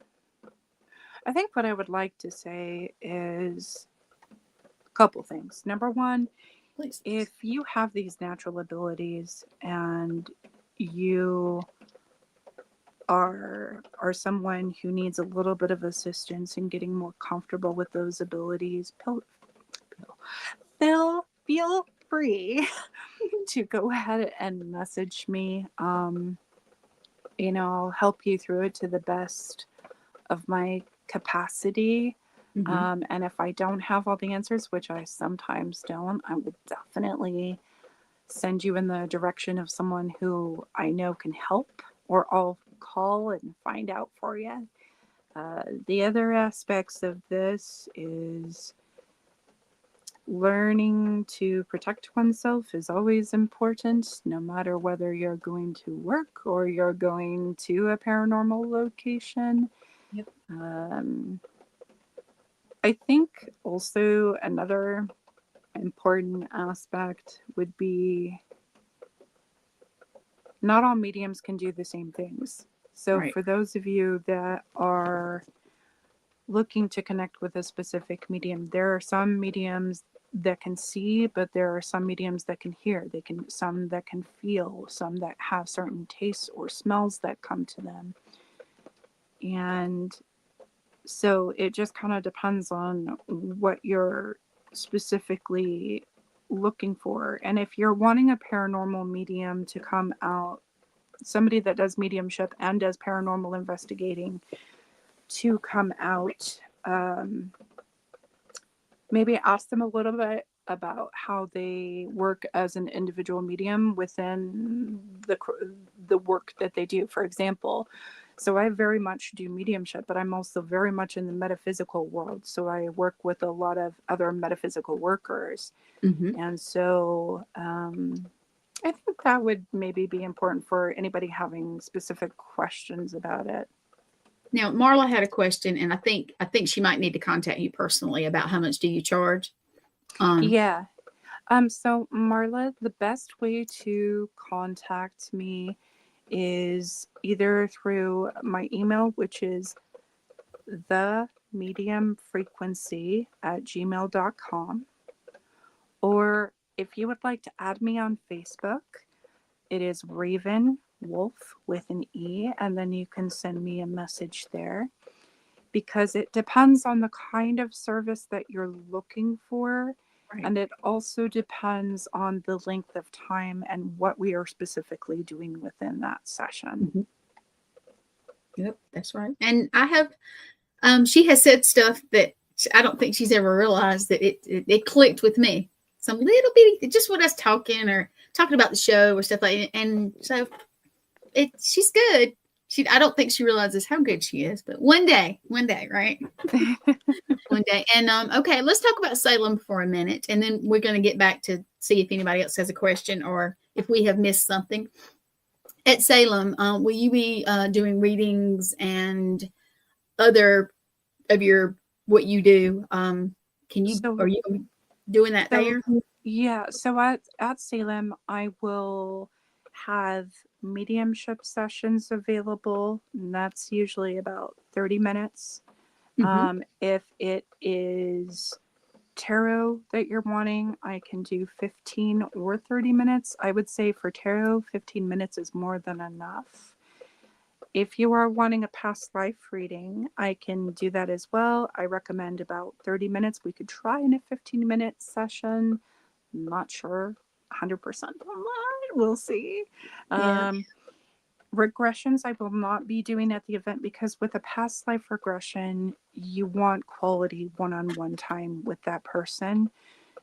[SPEAKER 2] think what I would like to say is a couple things. Number one, please. If you have these natural abilities and you are someone who needs a little bit of assistance in getting more comfortable with those abilities, feel free to go ahead and message me. I'll help you through it to the best of my capacity. And if I don't have all the answers, which I sometimes don't, I will definitely send you in the direction of someone who I know can help, or I'll call and find out for you. The other aspects of this is learning to protect oneself is always important, no matter whether you're going to work or you're going to a paranormal location.
[SPEAKER 1] Yep.
[SPEAKER 2] I think also another important aspect would be not all mediums can do the same things. So for those of you that are looking to connect with a specific medium, there are some mediums that can see, but there are some mediums that can hear. Some that can feel, some that have certain tastes or smells that come to them. And so it just kind of depends on what you're specifically looking for. And if you're wanting a paranormal medium to come out, somebody that does mediumship and does paranormal investigating to come out, maybe ask them a little bit about how they work as an individual medium within the work that they do. For example, so I very much do mediumship, but I'm also very much in the metaphysical world. So I work with a lot of other metaphysical workers. And so I think that would maybe be important for anybody having specific questions about it.
[SPEAKER 1] Now, Marla had a question, and I think she might need to contact you personally about how much do you charge.
[SPEAKER 2] Yeah. So Marla, the best way to contact me is either through my email, which is themediumfrequency@gmail.com, or if you would like to add me on Facebook, it is Raven Wolfe with an E, and then you can send me a message there, because it depends on the kind of service that you're looking for.
[SPEAKER 1] Right.
[SPEAKER 2] And it also depends on the length of time and what we are specifically doing within that session.
[SPEAKER 1] Mm-hmm. Yep, that's right. And I have, she has said stuff that I don't think she's ever realized that it clicked with me. Some little bitty, just with us talking or talking about the show or stuff like that. And so she's good. I don't think she realizes how good she is, but one day, right? One day. And okay, let's talk about Salem for a minute, and then we're going to get back to see if anybody else has a question or if we have missed something. At Salem, will you be doing readings and other of your what you do? Are you doing that there?
[SPEAKER 2] Yeah. So at Salem, I will have mediumship sessions available, and that's usually about 30 minutes.
[SPEAKER 1] Mm-hmm.
[SPEAKER 2] If it is tarot that you're wanting, I can do 15 or 30 minutes. I would say for tarot, 15 minutes is more than enough. If you are wanting a past life reading, I can do that as well. I recommend about 30 minutes. We could try in a 15-minute session. Not sure 100% on that. We'll see.
[SPEAKER 1] Yeah.
[SPEAKER 2] Regressions I will not be doing at the event, because with a past life regression, you want quality one-on-one time with that person.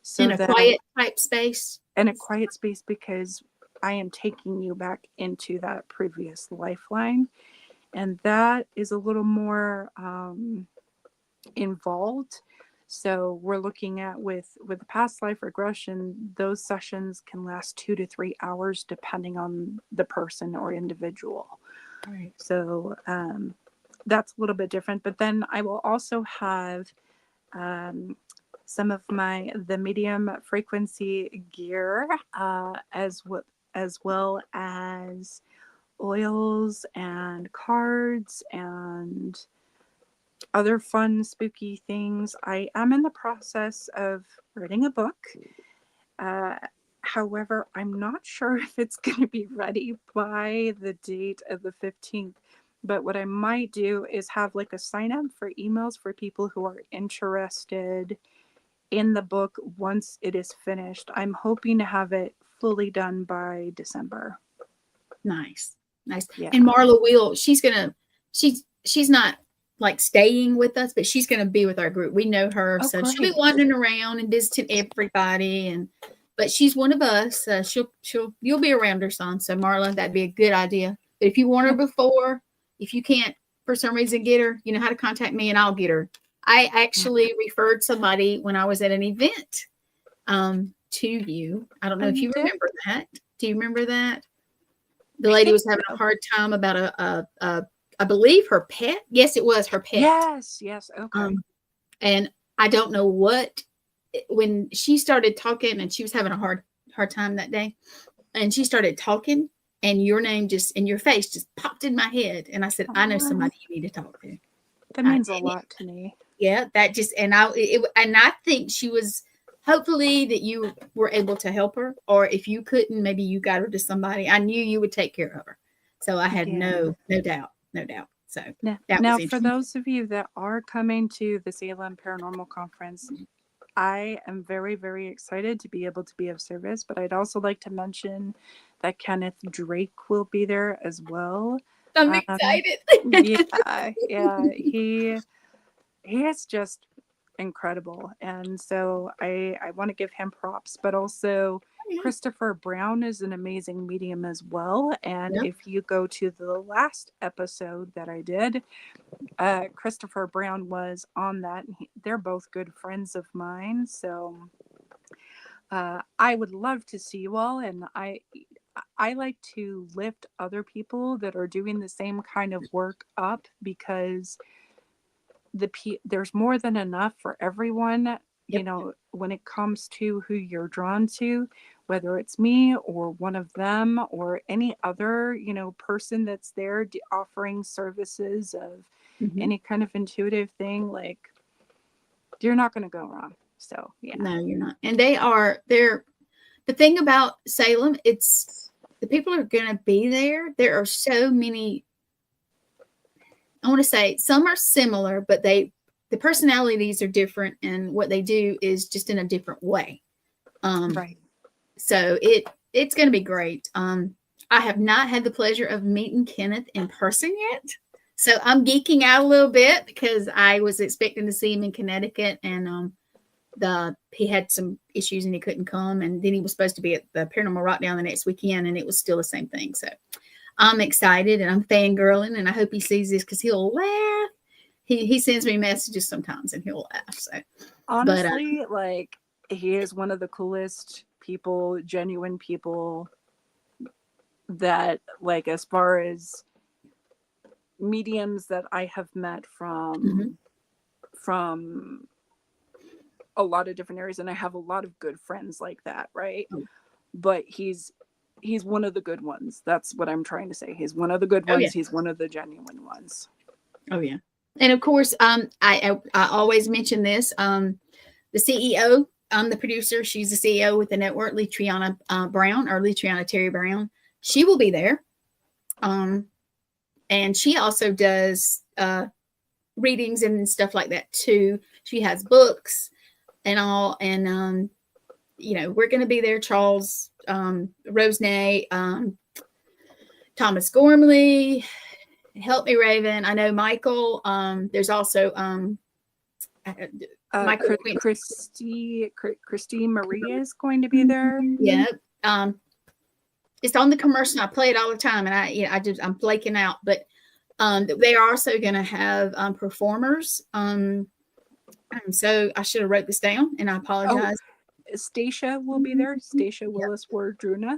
[SPEAKER 2] So
[SPEAKER 1] in a quiet type space.
[SPEAKER 2] In a quiet space, because I am taking you back into that previous lifeline. And that is a little more involved. So we're looking at with past life regression, those sessions can last 2 to 3 hours depending on the person or individual.
[SPEAKER 1] Right.
[SPEAKER 2] So that's a little bit different. But then I will also have some of the medium frequency gear, as well as oils and cards and other fun, spooky things. I am in the process of writing a book. However, I'm not sure if it's going to be ready by the date of the 15th. But what I might do is have like a sign up for emails for people who are interested in the book once it is finished. I'm hoping to have it fully done by December.
[SPEAKER 1] Nice.
[SPEAKER 2] Yeah.
[SPEAKER 1] And Marla she's not like staying with us, but she's going to be with our group. We know her, so
[SPEAKER 2] great.
[SPEAKER 1] she'll be wandering around and visiting everybody. But she's one of us. You'll be around her son. So Marla, that'd be a good idea. But if you want her before, if you can't for some reason get her, you know how to contact me, and I'll get her. I actually referred somebody when I was at an event to you. I don't know if you remember that. Do you remember that? The lady was having a hard time about I believe her pet. Yes, it was her pet.
[SPEAKER 2] Yes. Okay.
[SPEAKER 1] And I don't know when she started talking, and she was having a hard time that day, and she started talking, and your name and your face just popped in my head, and I said, I know somebody you need to talk to.
[SPEAKER 2] That means a lot to me.
[SPEAKER 1] Yeah, that just and I think she was. Hopefully that you were able to help her, or if you couldn't, maybe you got her to somebody. I knew you would take care of her, so I had no doubt. So
[SPEAKER 2] now for those of you that are coming to the Salem Paranormal Conference, I am very, very excited to be able to be of service. But I'd also like to mention that Kenneth Drake will be there as well.
[SPEAKER 1] I'm excited.
[SPEAKER 2] Yeah, he is just incredible, and so I want to give him props. But also Christopher Brown is an amazing medium as well, and if you go to the last episode that I did, Christopher Brown was on that. They're both good friends of mine, so I would love to see you all. And I like to lift other people that are doing the same kind of work up, because there's more than enough for everyone. You know, when it comes to who you're drawn to, whether it's me or one of them or any other, person that's there offering services of
[SPEAKER 1] Mhm.
[SPEAKER 2] any kind of intuitive thing, like, you're not going to go wrong. So, yeah.
[SPEAKER 1] No, you're not. And they're the thing about Salem, it's the people are going to be there. There are so many, I want to say some are similar, but the personalities are different, and what they do is just in a different way.
[SPEAKER 2] Right.
[SPEAKER 1] So it's going to be great. I have not had the pleasure of meeting Kenneth in person yet. So I'm geeking out a little bit because I was expecting to see him in Connecticut, and he had some issues and he couldn't come. And then he was supposed to be at the Paranormal Rockdown the next weekend, and it was still the same thing. So I'm excited and I'm fangirling, and I hope he sees this because he'll laugh. He sends me messages sometimes and he'll laugh. So
[SPEAKER 2] honestly, like, he is one of the coolest people, genuine people that, like, as far as mediums that I have met from a lot of different areas, and I have a lot of good friends like that, right? But he's one of the good ones. That's what I'm trying to say. He's one of the good ones.
[SPEAKER 1] Yeah.
[SPEAKER 2] He's one of the genuine ones.
[SPEAKER 1] Oh yeah. And of course, I always mention this. The CEO, the producer, she's the CEO with the network, Letriana Brown, or Letriana Terry Brown. She will be there. And she also does readings and stuff like that too. She has books and all. And, we're going to be there. Charles Rosenay, Thomas Gormley, help me, Raven. I know Michael. There's also Michael
[SPEAKER 2] Christy Marie is going to be there.
[SPEAKER 1] Yeah. It's on the commercial. I play it all the time, and I'm blanking out. But they are also going to have performers. So I should have wrote this down, and I apologize.
[SPEAKER 2] Stacia will be there. Stacia Willis Wardruna.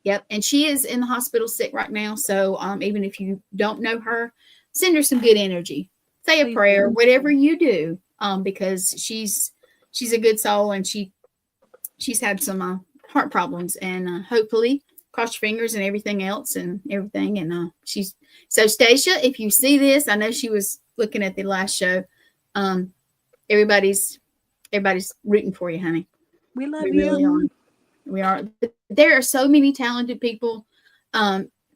[SPEAKER 1] Yep, and she is in the hospital sick right now. So even if you don't know her, send her some good energy. Say a prayer, whatever you do, because she's a good soul, and she's had some heart problems, and hopefully, cross your fingers and everything else and everything. And so Stacia, if you see this, I know she was looking at the last show. Everybody's rooting for you, honey.
[SPEAKER 2] We love
[SPEAKER 1] you.
[SPEAKER 2] We
[SPEAKER 1] really are. We are. There are so many talented people,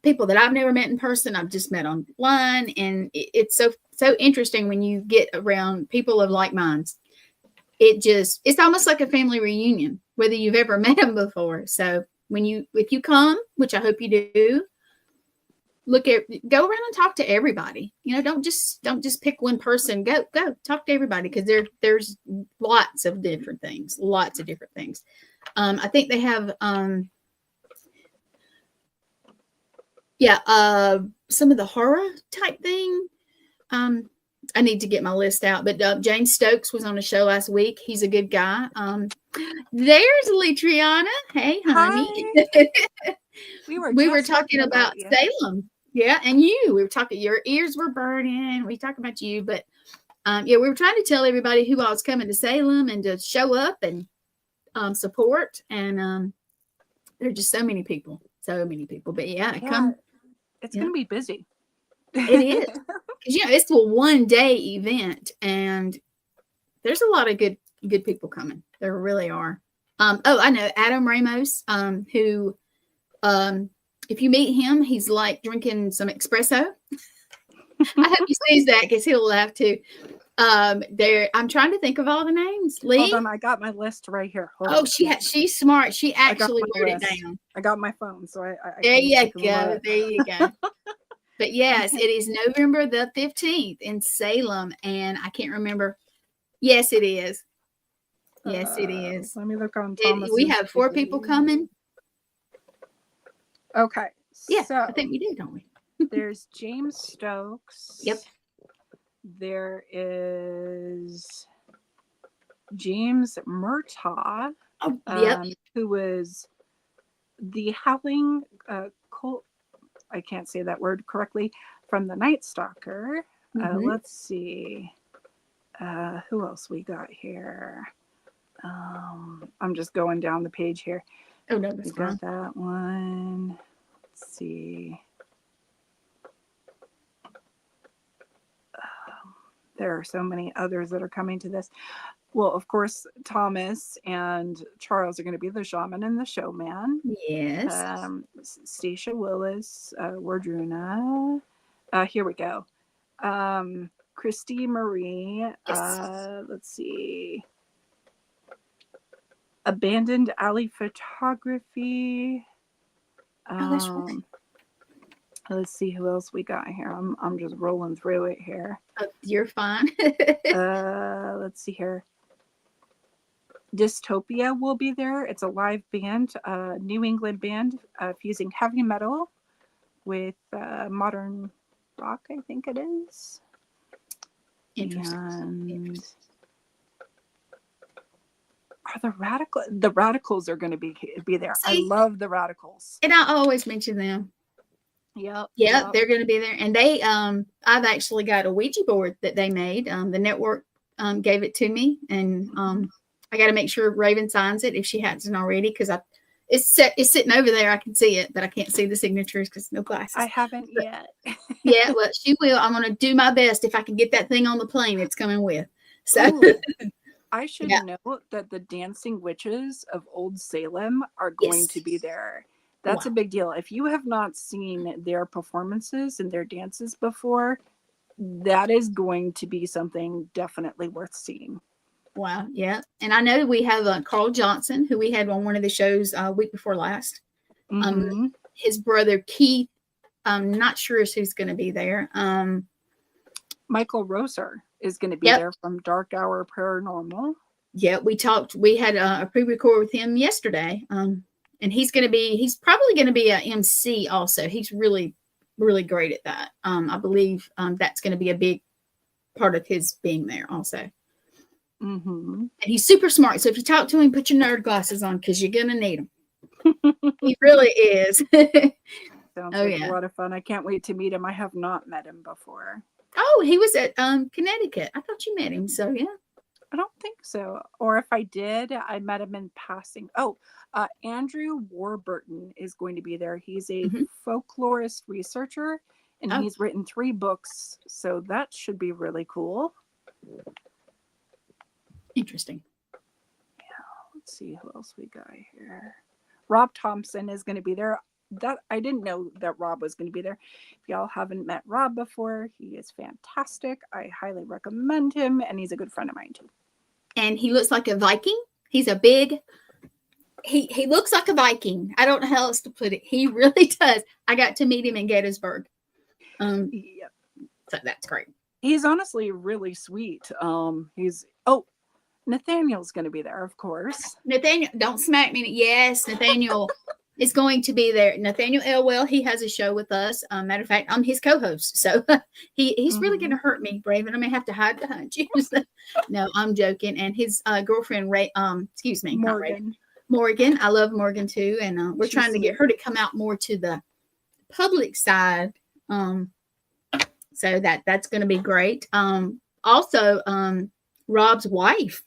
[SPEAKER 1] people that I've never met in person. I've just met online, and it's so interesting when you get around people of like minds. It's almost like a family reunion, whether you've ever met them before. So if you come, which I hope you do, go around and talk to everybody. Don't just pick one person. Go talk to everybody, because there's lots of different things. I think they have some of the horror type thing. I need to get my list out, but Jane Stokes was on a show last week. He's a good guy. There's Letriana. Hey, honey. We were talking about Salem. Yeah, and we were talking, your ears were burning. We talked about you, but we were trying to tell everybody who all was coming to Salem and to show up and support. And there are just so many people. But come.
[SPEAKER 2] It's going to be busy.
[SPEAKER 1] It is. Because it's a one-day event, and there's a lot of good people coming. There really are. I know Adam Ramos, who, if you meet him, he's like drinking some espresso. I hope he sees that, because he'll laugh too. I'm trying to think of all the names. Lee?
[SPEAKER 2] Hold on, I got my list right here.
[SPEAKER 1] She's smart. She actually wrote it down.
[SPEAKER 2] I got my phone, so I
[SPEAKER 1] there you go. There you go. But yes, it is November the 15th in Salem, and I can't remember. Yes, it is. Yes, it is.
[SPEAKER 2] Let me look on Thomas.
[SPEAKER 1] We have 4 people coming.
[SPEAKER 2] Okay.
[SPEAKER 1] Yeah,
[SPEAKER 2] so
[SPEAKER 1] I think we do, don't we?
[SPEAKER 2] There's James Stokes.
[SPEAKER 1] Yep.
[SPEAKER 2] There is James Murtaugh. Who was the Howling Cult. I can't say that word correctly, from the Night Stalker. Let's see. Who else we got here? I'm just going down the page here.
[SPEAKER 1] Oh no, that's
[SPEAKER 2] We got
[SPEAKER 1] fine.
[SPEAKER 2] that one. Let's see. There are so many others that are coming to this. Well, of course, Thomas and Charles are going to be the shaman and the showman.
[SPEAKER 1] Yes.
[SPEAKER 2] Stacia Willis, Wardruna. Here we go. Christy Marie.
[SPEAKER 1] Yes.
[SPEAKER 2] Let's see. Abandoned Alley Photography.
[SPEAKER 1] Oh, that's right.
[SPEAKER 2] Let's see who else we got here. I'm just rolling through it here.
[SPEAKER 1] Oh, you're fine.
[SPEAKER 2] Let's see here. Dystopia will be there. It's a live band, New England band, fusing heavy metal with modern rock, I think it is.
[SPEAKER 1] Interesting.
[SPEAKER 2] And are the Radicals are going to be there.
[SPEAKER 1] See?
[SPEAKER 2] I love the Radicals.
[SPEAKER 1] And I always mention them.
[SPEAKER 2] Yep.
[SPEAKER 1] They're going to be there. And they, I've actually got a Ouija board that they made. The network gave it to me, and I got to make sure Raven signs it if she hasn't already, because it's sitting over there. I can see it, but I can't see the signatures because no glasses.
[SPEAKER 2] I haven't yet.
[SPEAKER 1] Yeah, well, she will. I'm going to do my best. If I can get that thing on the plane, it's coming with. So
[SPEAKER 2] I should note that the dancing witches of Old Salem are going to be there. That's a big deal. If you have not seen their performances and their dances before, that is going to be something definitely worth seeing.
[SPEAKER 1] Wow. Yeah. And I know we have Carl Johnson, who we had on one of the shows week before last. His brother Keith, I'm not sure who's going to be there.
[SPEAKER 2] Michael Roser is going to be there from Dark Hour Paranormal.
[SPEAKER 1] Yeah, we had a pre-record with him yesterday. And he's probably going to be a MC also. He's really, really great at that. I believe that's going to be a big part of his being there also. And he's super smart. So if you talk to him, put your nerd glasses on, because you're going to need them. He really is.
[SPEAKER 2] Sounds like a lot of fun. I can't wait to meet him. I have not met him before.
[SPEAKER 1] Oh, he was at Connecticut. I thought you met him. So, yeah.
[SPEAKER 2] I don't think so. Or if I did, I met him in passing. Oh, Andrew Warburton is going to be there. He's a folklorist researcher, and he's written 3 books. So that should be really cool.
[SPEAKER 1] Interesting.
[SPEAKER 2] Yeah. Let's see who else we got here. Rob Thompson is going to be there. That I didn't know that Rob was going to be there. If y'all haven't met Rob before, he is fantastic. I highly recommend him, and he's a good friend of mine too.
[SPEAKER 1] And he looks like a Viking. He's a big. He looks like a Viking. I don't know how else to put it. He really does. I got to meet him in Gettysburg. So that's great.
[SPEAKER 2] He's honestly really sweet. Nathaniel's going to be there, of course.
[SPEAKER 1] Nathaniel, don't smack me. Yes, Nathaniel is going to be there. Nathaniel Elwell, he has a show with us. Matter of fact, I'm his co-host. So he's really going to hurt me, Raven. I may have to hide behind you. No, I'm joking. And his girlfriend, Morgan. I love Morgan too. And we're trying to get her to come out more to the public side. So that's going to be great. Also, Rob's wife,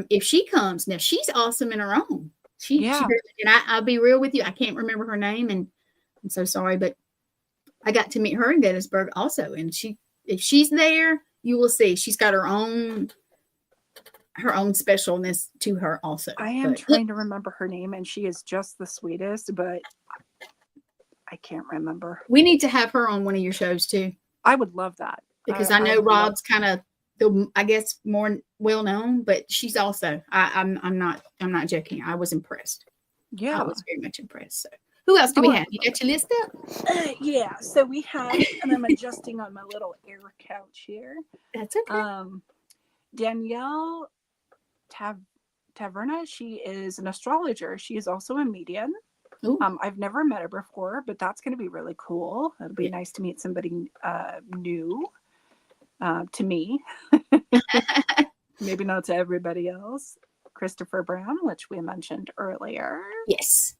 [SPEAKER 1] if she comes, now she's awesome in her own. She and I'll be real with you, I can't remember her name, and I'm so sorry, but I got to meet her in Gettysburg also, and if she's there, you will see she's got her own specialness to her also.
[SPEAKER 2] I am trying to remember her name, and she is just the sweetest, but I can't remember.
[SPEAKER 1] We need to have her on one of your shows too.
[SPEAKER 2] I would love that,
[SPEAKER 1] because I know Rob's kind of I guess more well known, but she's also. I'm not joking. I was impressed.
[SPEAKER 2] Yeah,
[SPEAKER 1] I was very much impressed. So, who else do we have? You got your list up?
[SPEAKER 2] Yeah. So we have, and I'm adjusting on my little air couch here.
[SPEAKER 1] That's okay.
[SPEAKER 2] Danielle Taverna. She is an astrologer. She is also a medium. I've never met her before, but that's going to be really cool. It'll be nice to meet somebody new. To me, maybe not to everybody else. Christopher Brown, which we mentioned earlier.
[SPEAKER 1] Yes.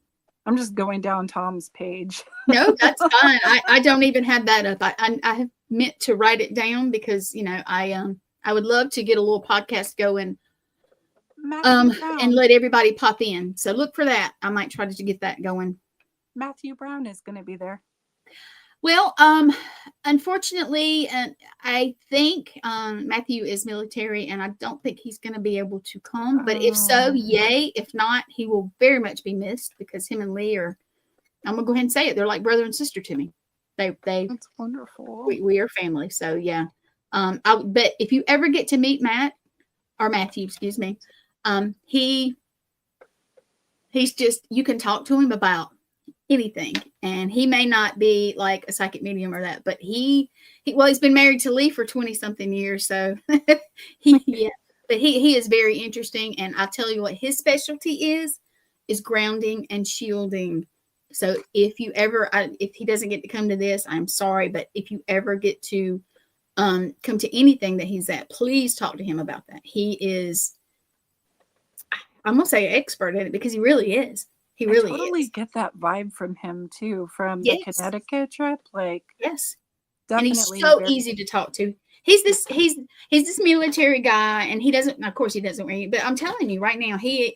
[SPEAKER 2] I'm just going down Tom's page.
[SPEAKER 1] No, that's fine. I don't even have that up. I have meant to write it down, because I would love to get a little podcast going
[SPEAKER 2] Matthew Brown.
[SPEAKER 1] and let everybody pop in. So look for that. I might try to get that going.
[SPEAKER 2] Matthew Brown is going to be there.
[SPEAKER 1] Well, unfortunately, I think Matthew is military, and I don't think he's going to be able to come. But if so, yay. If not, he will very much be missed, because him and Lee are, I'm going to go ahead and say it, they're like brother and sister to me.
[SPEAKER 2] That's wonderful.
[SPEAKER 1] We are family. So, yeah. But if you ever get to meet Matthew, excuse me, he's just, you can talk to him about anything, and he may not be like a psychic medium or that, but he's been married to Lee for 20 something years, so but he is very interesting. And I tell you what, his specialty is grounding and shielding. So if he doesn't get to come to this, I'm sorry, but if you ever get to come to anything that he's at, please talk to him about that. He is, I'm gonna say, expert at it, because he really is. He really
[SPEAKER 2] totally get that vibe from him too, from the Connecticut trip. Like,
[SPEAKER 1] yes,
[SPEAKER 2] definitely.
[SPEAKER 1] And he's so easy to talk to. He's this military guy, and he doesn't, of course, he doesn't read. But I'm telling you right now, he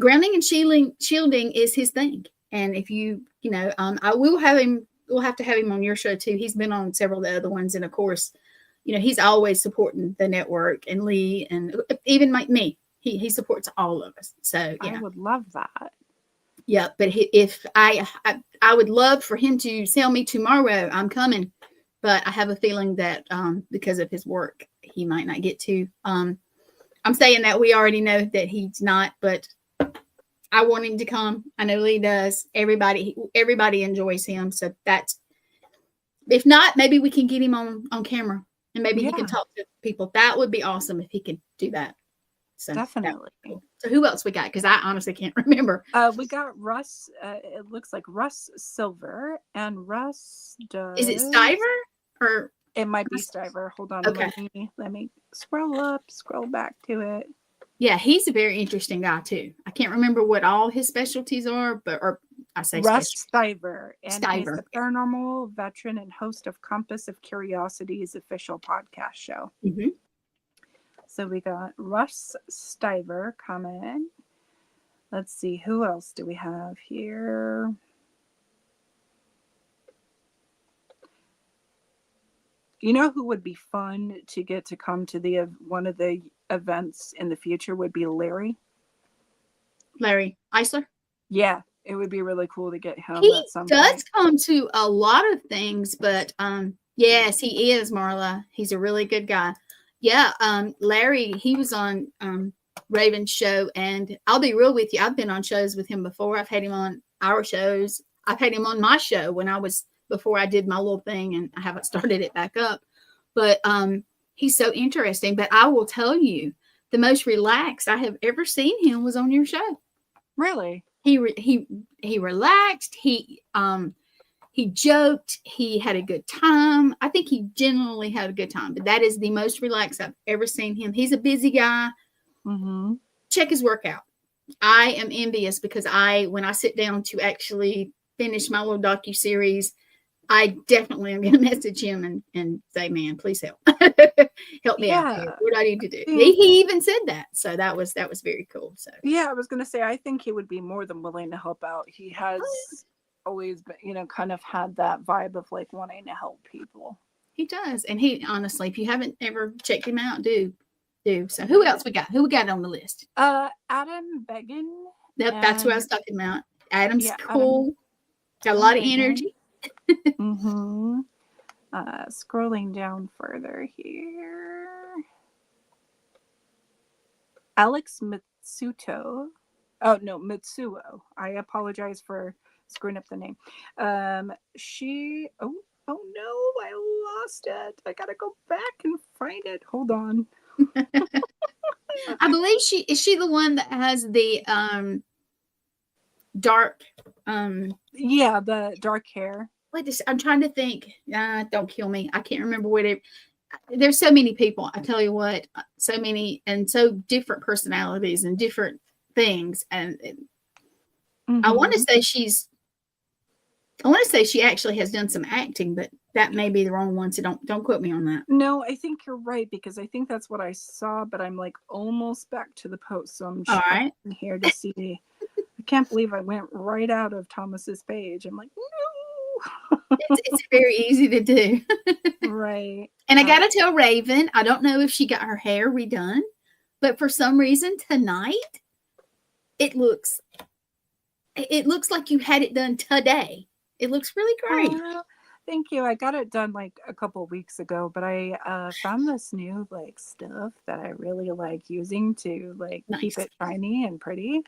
[SPEAKER 1] grounding and shielding is his thing. And if I will have him. We'll have to have him on your show too. He's been on several of the other ones, and of course, he's always supporting the network, and Lee, and even me. He supports all of us. So yeah,
[SPEAKER 2] I would love that.
[SPEAKER 1] Yeah, but if I would love for him to tell me tomorrow I'm coming, but I have a feeling that because of his work, he might not get to. I'm saying that we already know that he's not, but I want him to come. I know Lee does. Everybody enjoys him. So that's, if not, maybe we can get him on camera, and maybe he can talk to people. That would be awesome if he could do that. So
[SPEAKER 2] definitely.
[SPEAKER 1] Cool. So who else we got? Because I honestly can't remember.
[SPEAKER 2] We got Russ. It looks like Russ Silver, and Russ does.
[SPEAKER 1] Is it Stiver, or
[SPEAKER 2] it might be Stiver? Hold on.
[SPEAKER 1] Okay.
[SPEAKER 2] Let me scroll back to it.
[SPEAKER 1] Yeah, he's a very interesting guy too. I can't remember what all his specialties are, I say
[SPEAKER 2] Russ Stiver, and
[SPEAKER 1] Stiver.
[SPEAKER 2] he's a paranormal veteran and host of Compass of Curiosity's official podcast show.
[SPEAKER 1] Mm-hmm.
[SPEAKER 2] So we got Russ Stiver coming. Let's see, who else do we have here? You know who would be fun to get to come to one of the events in the future would be Larry.
[SPEAKER 1] Larry Eisler?
[SPEAKER 2] Yeah, it would be really cool to get him
[SPEAKER 1] at
[SPEAKER 2] some
[SPEAKER 1] point. He does
[SPEAKER 2] point.
[SPEAKER 1] come to a lot of things, but yes, he is, Marla. He's a really good guy. Yeah, Larry, he was on Raven's show, and I'll be real with you. I've been on shows with him before. I've had him on our shows. I've had him on my show before I did my little thing, and I haven't started it back up. But he's so interesting. But I will tell you, the most relaxed I have ever seen him was on your show.
[SPEAKER 2] Really?
[SPEAKER 1] He relaxed. He joked. He had a good time. I think he genuinely had a good time. But that is the most relaxed I've ever seen him. He's a busy guy.
[SPEAKER 2] Mm-hmm.
[SPEAKER 1] Check his work out. I am envious, because when I sit down to actually finish my little docuseries, I definitely am going to message him and say, man, please help. Help me out here. What do I need to do? He even said that. So that was very cool. So
[SPEAKER 2] yeah, I was going to say, I think he would be more than willing to help out. He has always been, kind of had that vibe of like wanting to help people.
[SPEAKER 1] He does. And he, honestly, if you haven't ever checked him out, do. So who else we got? Who we got on the list?
[SPEAKER 2] Adam Began.
[SPEAKER 1] Yep, that's who I was talking about. Adam's cool. Got a lot of energy.
[SPEAKER 2] Mm-hmm. Scrolling down further here. Alex Mitsuo. Oh no, Mitsuo. I apologize for screwing up the name. Oh no, I lost it. I gotta go back and find it. Hold on.
[SPEAKER 1] I believe she the one that has the dark
[SPEAKER 2] yeah, the dark hair.
[SPEAKER 1] I'm trying to think. Don't kill me. I can't remember there's so many people. I tell you what, so many and so different personalities and different things. And I want to say she actually has done some acting, but that may be the wrong one, so don't quote me on that.
[SPEAKER 2] No, I think you're right, because I think that's what I saw, but I'm like almost back to the post, so I'm
[SPEAKER 1] All right.
[SPEAKER 2] checking here to see. I can't believe I went right out of Thomas's page. I'm like, no.
[SPEAKER 1] It's very easy to do.
[SPEAKER 2] Right.
[SPEAKER 1] And I gotta tell Raven, I don't know if she got her hair redone, but for some reason tonight, it looks like you had it done today. It looks really great.
[SPEAKER 2] Thank you. I got it done like a couple weeks ago, but I found this new like stuff that I really like using to like keep it shiny and pretty.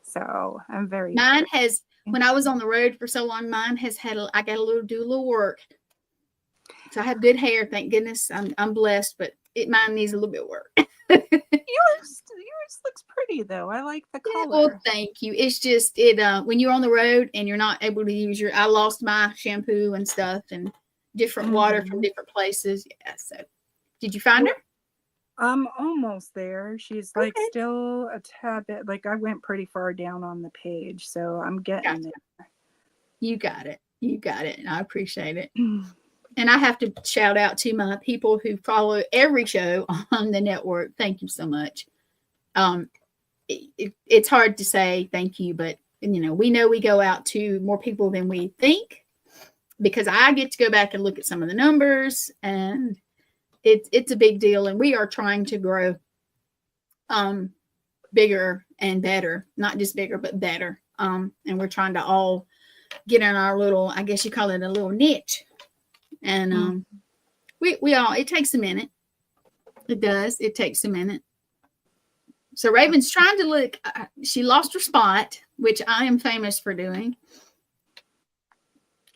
[SPEAKER 2] So I'm very.
[SPEAKER 1] Mine has, when I was on the road for so long, mine has had, I got do a little work. So I have good hair, thank goodness. I'm blessed, but mine needs a little bit of work.
[SPEAKER 2] Yours looks pretty though. I like the color.
[SPEAKER 1] Well, thank you. It's just when you're on the road and you're not able to use I lost my shampoo and stuff and different water from different places. Yeah. So, did you find her?
[SPEAKER 2] I'm almost there. She's like still a tad bit. Like I went pretty far down on the page, so I'm getting there.
[SPEAKER 1] You got it. You got it, and I appreciate it. And I have to shout out to my people who follow every show on the network. Thank you so much. It's hard to say thank you, but we know we go out to more people than we think, because I get to go back and look at some of the numbers, and it's a big deal. And we are trying to grow bigger and better, not just bigger, but better. And we're trying to all get in our little, I guess you call it a little niche. And we all, it takes a minute. It does. It takes a minute. So Raven's trying to look. She lost her spot, which I am famous for doing.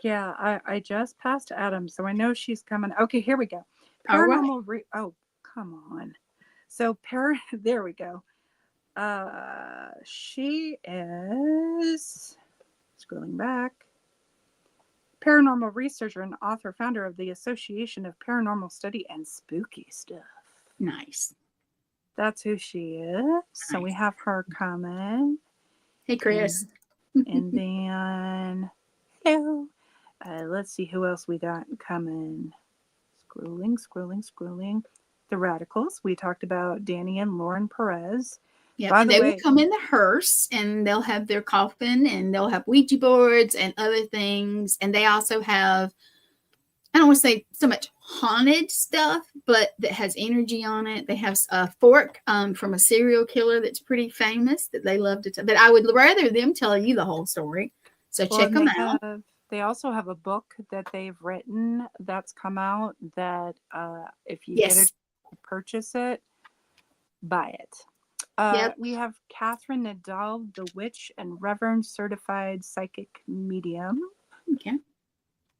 [SPEAKER 2] Yeah, I just passed Adam, so I know she's coming. Okay, here we go. Paranormal. Right. Oh, come on. So there we go. She is scrolling back. Paranormal researcher and author, founder of the Association of Paranormal Study and Spooky Stuff.
[SPEAKER 1] Nice.
[SPEAKER 2] That's who she is. Nice. So we have her coming.
[SPEAKER 1] Hey, Chris.
[SPEAKER 2] And then, hello. Let's see who else we got coming. Scrolling. The Radicals. We talked about Danny and Lauren Perez.
[SPEAKER 1] Yeah, and they will come in the hearse, and they'll have their coffin, and they'll have Ouija boards and other things. And they also have, I don't want to say so much haunted stuff, but that has energy on it. They have a fork from a serial killer that's pretty famous that they love to tell. But I would rather them tell you the whole story. So check them out.
[SPEAKER 2] They also have a book that they've written that's come out that if you get it to purchase it, buy it. We have Catherine Nadal, the witch and Reverend certified psychic medium.
[SPEAKER 1] Okay.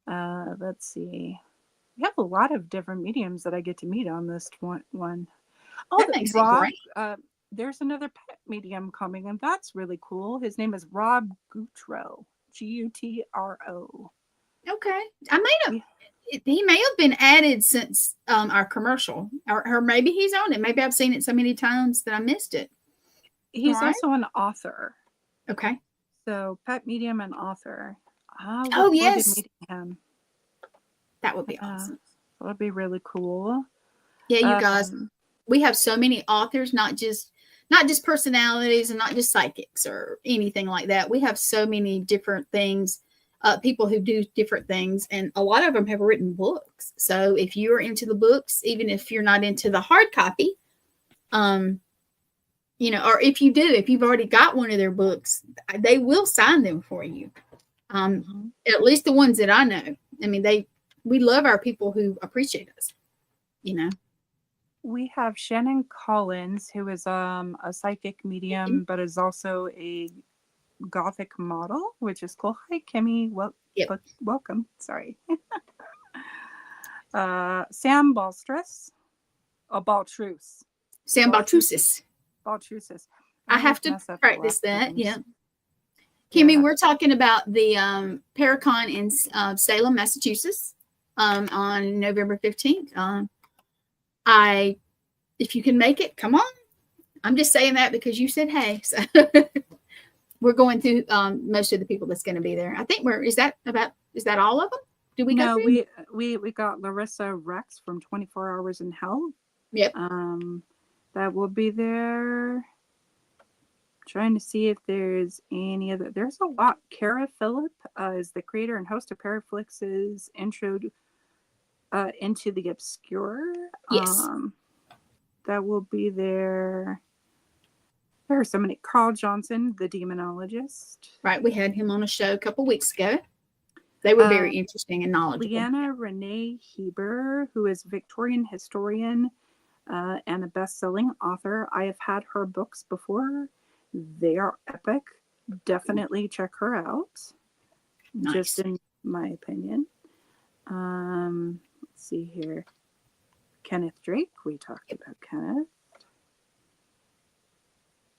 [SPEAKER 2] Let's see. We have a lot of different mediums that I get to meet on this one. Oh,
[SPEAKER 1] that makes it great.
[SPEAKER 2] There's another pet medium coming, and that's really cool. His name is Rob Gutro. Gutro.
[SPEAKER 1] Okay. He may have been added since our commercial, or maybe he's on it. Maybe I've seen it so many times that I missed it.
[SPEAKER 2] He's also an author.
[SPEAKER 1] Okay.
[SPEAKER 2] So pet medium and author.
[SPEAKER 1] Oh, yes.
[SPEAKER 2] Meeting him.
[SPEAKER 1] That would be awesome.
[SPEAKER 2] That would be really cool.
[SPEAKER 1] Yeah, you guys, we have so many authors, not just personalities and not just psychics or anything like that. We have so many different things. People who do different things, and a lot of them have written books. So if you're into the books, even if you're not into the hard copy, or if you've already got one of their books, they will sign them for you. At least the ones that I know. I mean, we love our people who appreciate us,
[SPEAKER 2] We have Shannon Collins, who is a psychic medium, but is also a Gothic model, which is cool. Hi, Kimmy. Welcome. Sorry. Sam Balstrus. Baltrus.
[SPEAKER 1] Sam Baltrusis.
[SPEAKER 2] Baltrusis.
[SPEAKER 1] I have to practice that. Yeah. Kimmy, we're talking about the Paracon in Salem, Massachusetts on November 15th. If you can make it, come on. I'm just saying that because you said hey. So we're going through most of the people that's going to be there. I think is that all of them? Do we go
[SPEAKER 2] No,
[SPEAKER 1] through?
[SPEAKER 2] we got Larissa Rex from 24 Hours in Hell.
[SPEAKER 1] Yep.
[SPEAKER 2] That will be there. Trying to see if there's any other. There's a lot. Kara Phillip is the creator and host of Paraflix's Intro into the Obscure.
[SPEAKER 1] Yes.
[SPEAKER 2] That will be there. There are so many. Carl Johnson, the demonologist.
[SPEAKER 1] Right. We had him on a show a couple weeks ago. They were very interesting and knowledgeable.
[SPEAKER 2] Leanna Renee Heber, who is Victorian historian and a best-selling author. I have had her books before. They are epic. Definitely check her out.
[SPEAKER 1] Nice.
[SPEAKER 2] Just in my opinion. Let's see here. Kenneth Drake. We talked about Kenneth.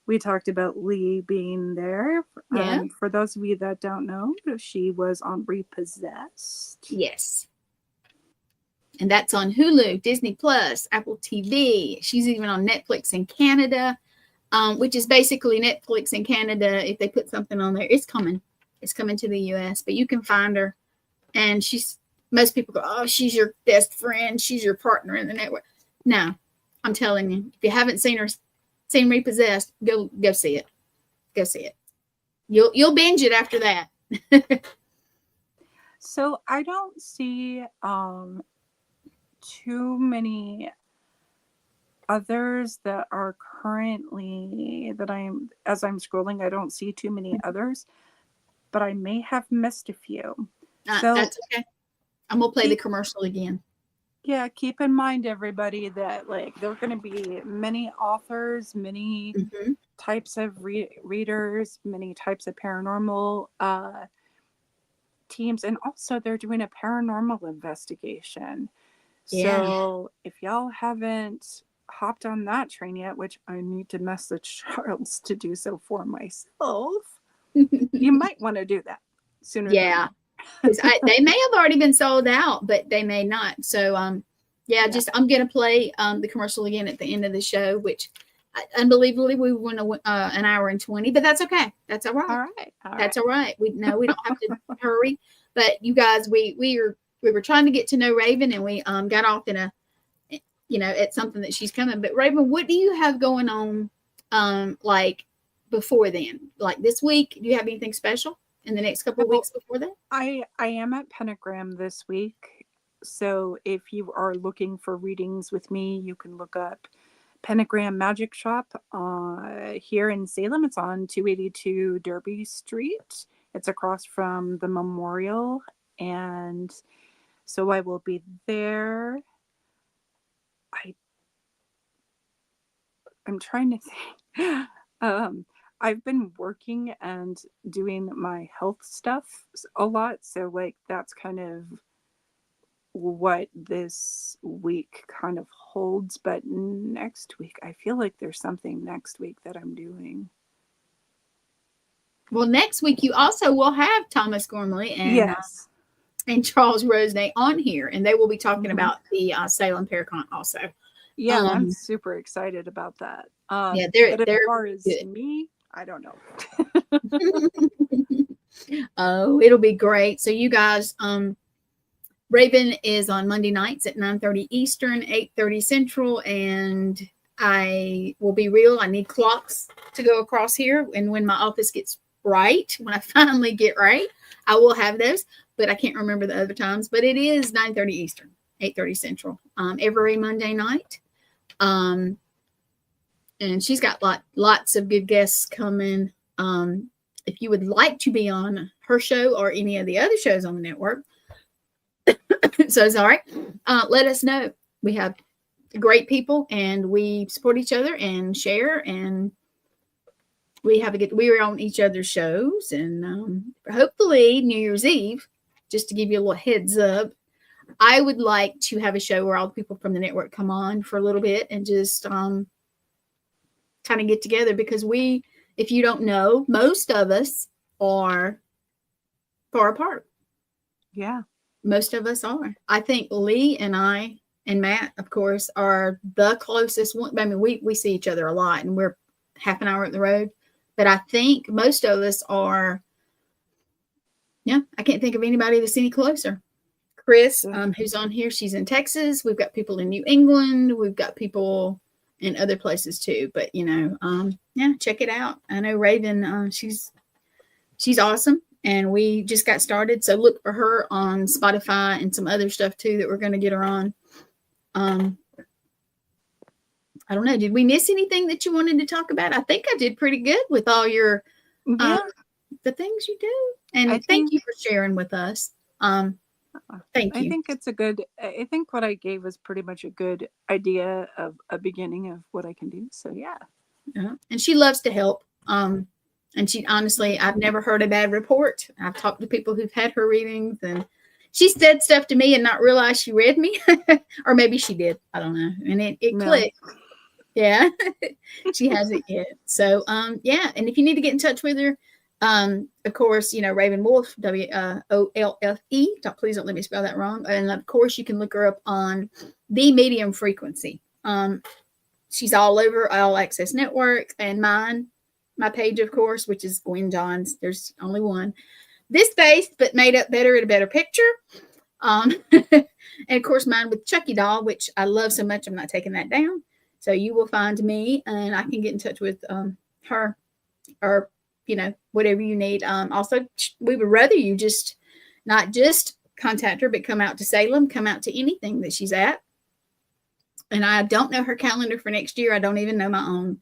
[SPEAKER 2] We talked about Lee being there.
[SPEAKER 1] Yeah.
[SPEAKER 2] For those of you that don't know, she was on Repossessed.
[SPEAKER 1] Yes. And that's on Hulu, Disney Plus, Apple TV. She's even on Netflix in Canada, which is basically Netflix in Canada. If they put something on there, it's coming. It's coming to the U.S., but you can find her. And most people go, oh, she's your best friend. She's your partner in the network. No, I'm telling you, if you haven't seen Repossessed, go see it. Go see it. You'll binge it after that.
[SPEAKER 2] So I don't see too many others that are currently as I'm scrolling, I don't see too many others, but I may have missed a few. So
[SPEAKER 1] that's okay. I'm gonna play the commercial again.
[SPEAKER 2] Yeah, keep in mind, everybody, that there are going to be many authors, many types of readers, many types of paranormal teams, and also they're doing a paranormal investigation.
[SPEAKER 1] Yeah.
[SPEAKER 2] So if y'all haven't hopped on that train yet, which I need to message Charles to do so for myself, you might want to do that sooner.
[SPEAKER 1] Yeah. They may have already been sold out, but they may not. So, I'm going to play the commercial again at the end of the show, which unbelievably we went an hour and 20, but that's okay. That's all right.
[SPEAKER 2] All right.
[SPEAKER 1] That's all right. We don't have to hurry, but you guys, we were trying to get to know Raven, and we got off in at something that she's coming. But Raven, what do you have going on like before then? Like this week, do you have anything special in the next couple of weeks before that?
[SPEAKER 2] I am at Pentagram this week. So if you are looking for readings with me, you can look up Pentagram Magic Shop here in Salem. It's on 282 Derby Street. It's across from the memorial. And so I will be there. I'm trying to think. I've been working and doing my health stuff a lot. So that's kind of what this week kind of holds. But next week, I feel like there's something next week that I'm doing.
[SPEAKER 1] Well, next week you also will have Thomas Gormley and Charles Rosenay on here, and they will be talking about the Salem Paracon also.
[SPEAKER 2] Yeah, I'm super excited about that.
[SPEAKER 1] They're
[SPEAKER 2] as far as me, I don't know.
[SPEAKER 1] Oh, it'll be great. So you guys, Raven is on Monday nights at 9:30 Eastern, 8:30 Central, and I will be real. I need clocks to go across here, and when my office gets right, when I finally get right, I will have those. But I can't remember the other times. But it is 9:30 Eastern, 8:30 Central, every Monday night. And she's got lots of good guests coming. If you would like to be on her show or any of the other shows on the network, so sorry, let us know. We have great people, and we support each other and share, and we are on each other's shows, and hopefully New Year's Eve, just to give you a little heads up, I would like to have a show where all the people from the network come on for a little bit and just kind of get together, because if you don't know, most of us are far apart.
[SPEAKER 2] Yeah.
[SPEAKER 1] Most of us are. I think Lee and I and Matt, of course, are the closest one. I mean, we see each other a lot, and we're half an hour up the road. But I think most of us are, I can't think of anybody that's any closer. Chris, who's on here, she's in Texas. We've got people in New England. We've got people in other places too. But yeah, check it out. I know Raven, she's awesome, and we just got started. So look for her on Spotify and some other stuff too that we're going to get her on. I don't know. Did we miss anything that you wanted to talk about? I think I did pretty good with all your the things you do, and thank you for sharing with us. Thank you.
[SPEAKER 2] I think it's I think what I gave was pretty much a good idea of a beginning of what I can do. So yeah.
[SPEAKER 1] And she loves to help. And she honestly, I've never heard a bad report. I've talked to people who've had her readings, and she said stuff to me and not realize she read me, or maybe she did. I don't know. And it clicked. Yeah, she hasn't yet. So, yeah. And if you need to get in touch with her, of course, Raven Wolfe, WOLFE. Please don't let me spell that wrong. And of course, you can look her up on the Medium Frequency. She's all over All Access Network, and my page, of course, which is Gwen Johns. There's only one. This face, but made up better in a better picture. And of course, mine with Chucky Doll, which I love so much. I'm not taking that down. So you will find me, and I can get in touch with her, or whatever you need. Also, we would rather you just not just contact her, but come out to Salem, come out to anything that she's at. And I don't know her calendar for next year. I don't even know my own.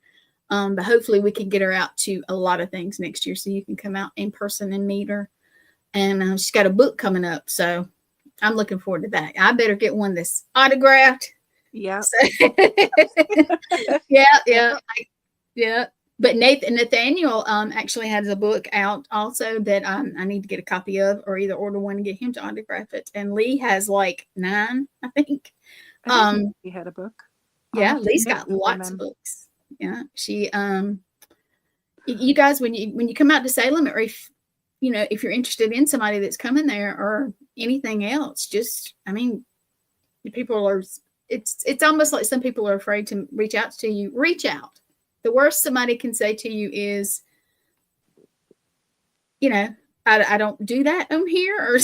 [SPEAKER 1] But hopefully we can get her out to a lot of things next year, so you can come out in person and meet her. And she's got a book coming up, so I'm looking forward to that. I better get one that's autographed.
[SPEAKER 2] Yeah.
[SPEAKER 1] So, yeah. But Nathaniel actually has a book out also that I need to get a copy of, or either order one and get him to autograph it. And Lee has like 9, I think.
[SPEAKER 2] He had a book.
[SPEAKER 1] Yeah, Lee's got lots of books. Yeah, she you guys, when you come out to Salem, or if you're interested in somebody that's coming there or anything else, just people are. It's almost like some people are afraid to reach out to you. Reach out. The worst somebody can say to you is, I don't do that. I'm here, or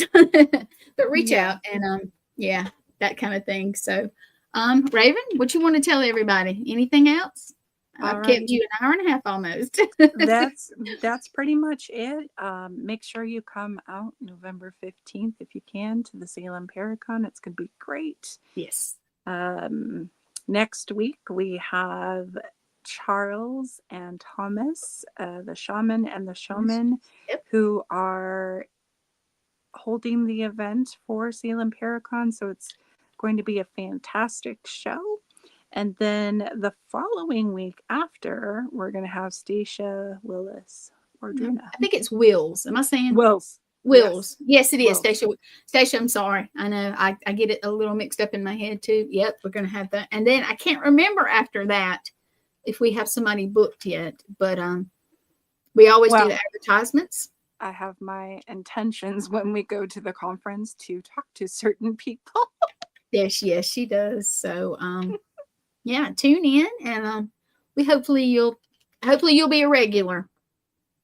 [SPEAKER 1] but reach out, and that kind of thing. So, Raven, what you want to tell everybody? Anything else? I've kept you an hour and a half almost.
[SPEAKER 2] That's pretty much it. Make sure you come out November 15th if you can to the Salem Paracon. It's going to be great.
[SPEAKER 1] Yes.
[SPEAKER 2] Next week we have Charles and Thomas, the shaman and the showman, who are holding the event for Salem Paracon. So it's going to be a fantastic show. And then the following week after, we're going to have Stacia, Willis, or Druna.
[SPEAKER 1] I think it's Wills. Am I saying
[SPEAKER 2] Wills?
[SPEAKER 1] Yes, it is. Stacia, I'm sorry. I know I get it a little mixed up in my head too. Yep, we're going to have that. And then I can't remember after that if we have somebody booked yet, but we always do the advertisements.
[SPEAKER 2] I have my intentions when we go to the conference to talk to certain people.
[SPEAKER 1] Yes, she does. So yeah, tune in, and hopefully you'll be a regular.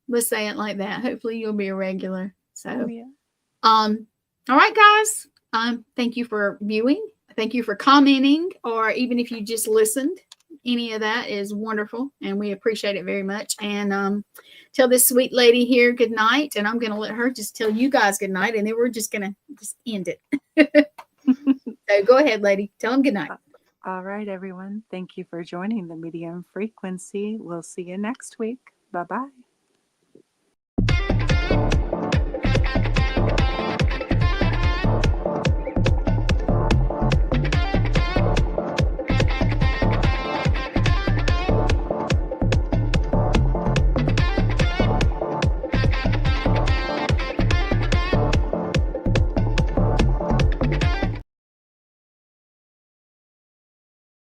[SPEAKER 1] Let's say it like that. Hopefully you'll be a regular. So all right, guys. Thank you for viewing. Thank you for commenting, or even if you just listened. Any of that is wonderful, and we appreciate it very much. And tell this sweet lady here good night, and I'm going to let her just tell you guys good night, and then we're just going to just end it. So go ahead, lady. Tell them good night.
[SPEAKER 2] All right, everyone. Thank you for joining the Medium Frequency. We'll see you next week. Bye-bye.